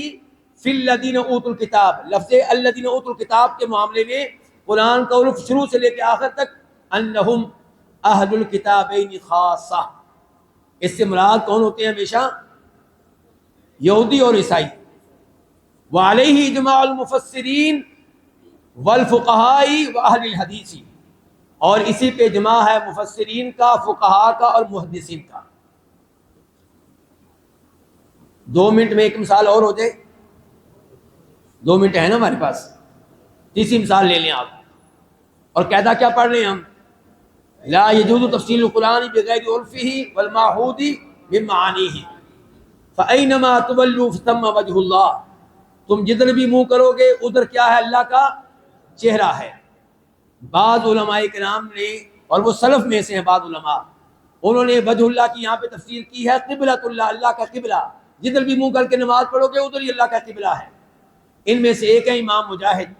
فی الذین اوتوا الکتاب، لفظ الذین اوتوا الکتاب کے معاملے میں قرآن کا عرف شروع سے لے کے آخر تک انہم اہل الکتابین خاصہ، اس سے مراد کون ہوتے ہیں ہمیشہ؟ یہودی اور عیسائی. وعلیہ اجماع المفسرین والفقہاء واہل الحدیث، اور اسی پہ اجماع ہے مفسرین کا، فقہاء کا اور محدثین کا. 2 منٹ میں ایک مثال اور ہو جائے، 2 منٹ ہے نا ہمارے پاس، تیسری مثال لے لیں آپ. اور قاعدہ کیا پڑھ رہے ہیں ہم؟ لا یجوز تفصیل القرآن بغیر عرفہ والمعہود من معانیہ فأینما تولوا فثم وجہ اللہ، تم جدھر بھی منہ کرو گے ادھر کیا ہے؟ اللہ کا چہرہ ہے. بعض علماء کرام نے، اور وہ سلف میں سے ہیں بعض علماء، انہوں نے وجہ اللہ کی یہاں پہ تفسیر کی ہے قبلۃ اللہ، اللہ کا قبلہ، جدھر بھی منہ کر کے نماز پڑھو گے ادھر ہی اللہ کا قبلہ ہے. ان میں سے ایک ہے امام مجاہد،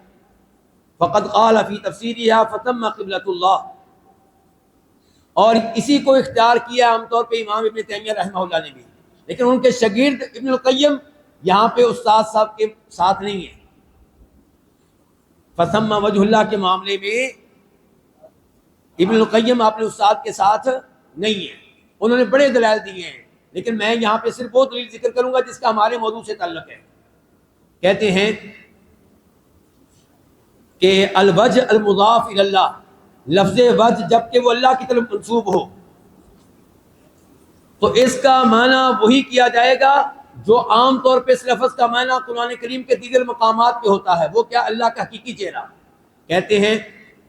فقد قال فی تفسیرها فتم قبلۃ اللہ، اور اسی کو اختیار کیا عام طور پہ امام ابن تیمیہ رحمہ اللہ نے بھی، لیکن ان کے شاگرد ابن القیم یہاں پہ استاد صاحب کے ساتھ نہیں ہیں. فثم وجہ اللہ کے معاملے میں ابن القیم اپنے استاد کے ساتھ نہیں ہیں، انہوں نے بڑے دلائل دیے ہیں، لیکن میں یہاں پہ صرف وہ دلیل ذکر کروں گا جس کا ہمارے موضوع سے تعلق ہے. کہتے ہیں کہ الوجہ المضاف الی اللہ، لفظ وجہ جب کہ وہ اللہ کی طرف منسوب ہو تو اس کا معنی وہی کیا جائے گا جو عام طور پہ اس لفظ کا معنی قرآن کریم کے دیگر مقامات پہ ہوتا ہے. وہ کیا؟ اللہ کا حقیقی چہرہ. کہتے ہیں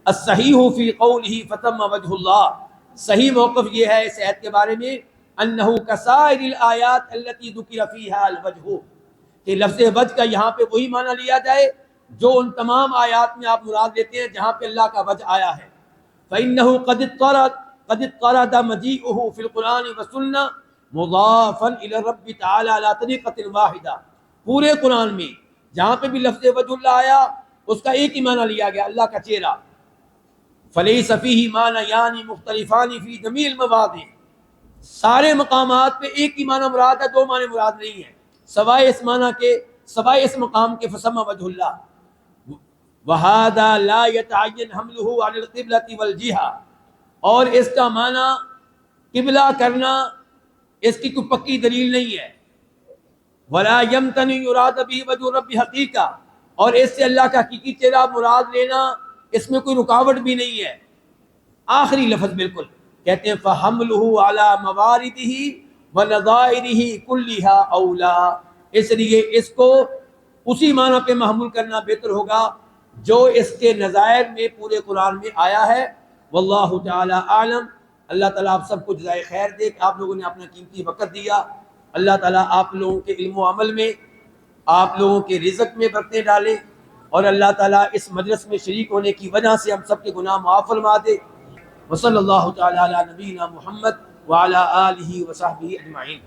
الصحیح فی قولہ فتم وجہ اللہ، صحیح موقف یہ ہے اس آیت کے بارے میں انہ کسائر الآیات التي ذکر فیہا الوجہ، کہ لفظ وجہ کا یہاں پہ وہی معنی لیا جائے جو ان تمام آیات میں آپ مراد لیتے ہیں جہاں پہ اللہ کا وجہ آیا ہے. فإنہ قد اضطرد مجیئہ فی القرآن والسنہ مضافا الی الرب تعالی علی طریقۃ واحدہ، پورے قرآن میں جہاں پہ بھی لفظ وجہ اللہ آیا اس کا ایک ہی معنی لیا گیا، اللہ کا چہرہ. فلیس فیہ معنیان مختلفان فی جمیع المواضع، سارے مقامات پہ ایک ہی معنی مراد ہے، 2 معنی مراد نہیں ہیں، سوائے اس معنی کے، سوائے اس مقام کے فسمى وجہ اللہ. وہذا لا يتعین حملہ علی القبلۃ والجہہ، اور اس کا معنی قبلہ کرنا اس کی کوئی پکی دلیل نہیں ہے. ولا یمتنع یراد به وجہ رب حقیقہ، اور اس سے اللہ کا حقیقی چہرہ مراد لینا اس میں کوئی رکاوٹ بھی نہیں ہے. آخری لفظ بالکل کہتے ہیں فحملہ علی مواردہ ونظائرہ کلھا اولا، اس لیے اس کو اسی معنی پہ محمول کرنا بہتر ہوگا جو اس کے نظائر میں پورے قرآن میں آیا ہے. واللہ تعالی اعلم. اللہ تعالیٰ آپ سب کو جزائے خیر دے کہ آپ لوگوں نے اپنا قیمتی وقت دیا. اللہ تعالیٰ آپ لوگوں کے علم و عمل میں، آپ لوگوں کے رزق میں برکتیں ڈالے، اور اللہ تعالیٰ اس مجلس میں شریک ہونے کی وجہ سے ہم سب کے گناہ معاف فرما دے. وصلی اللہ تعالیٰ علی نبینا محمد وعلی آلہ وصحبہ اجمعین.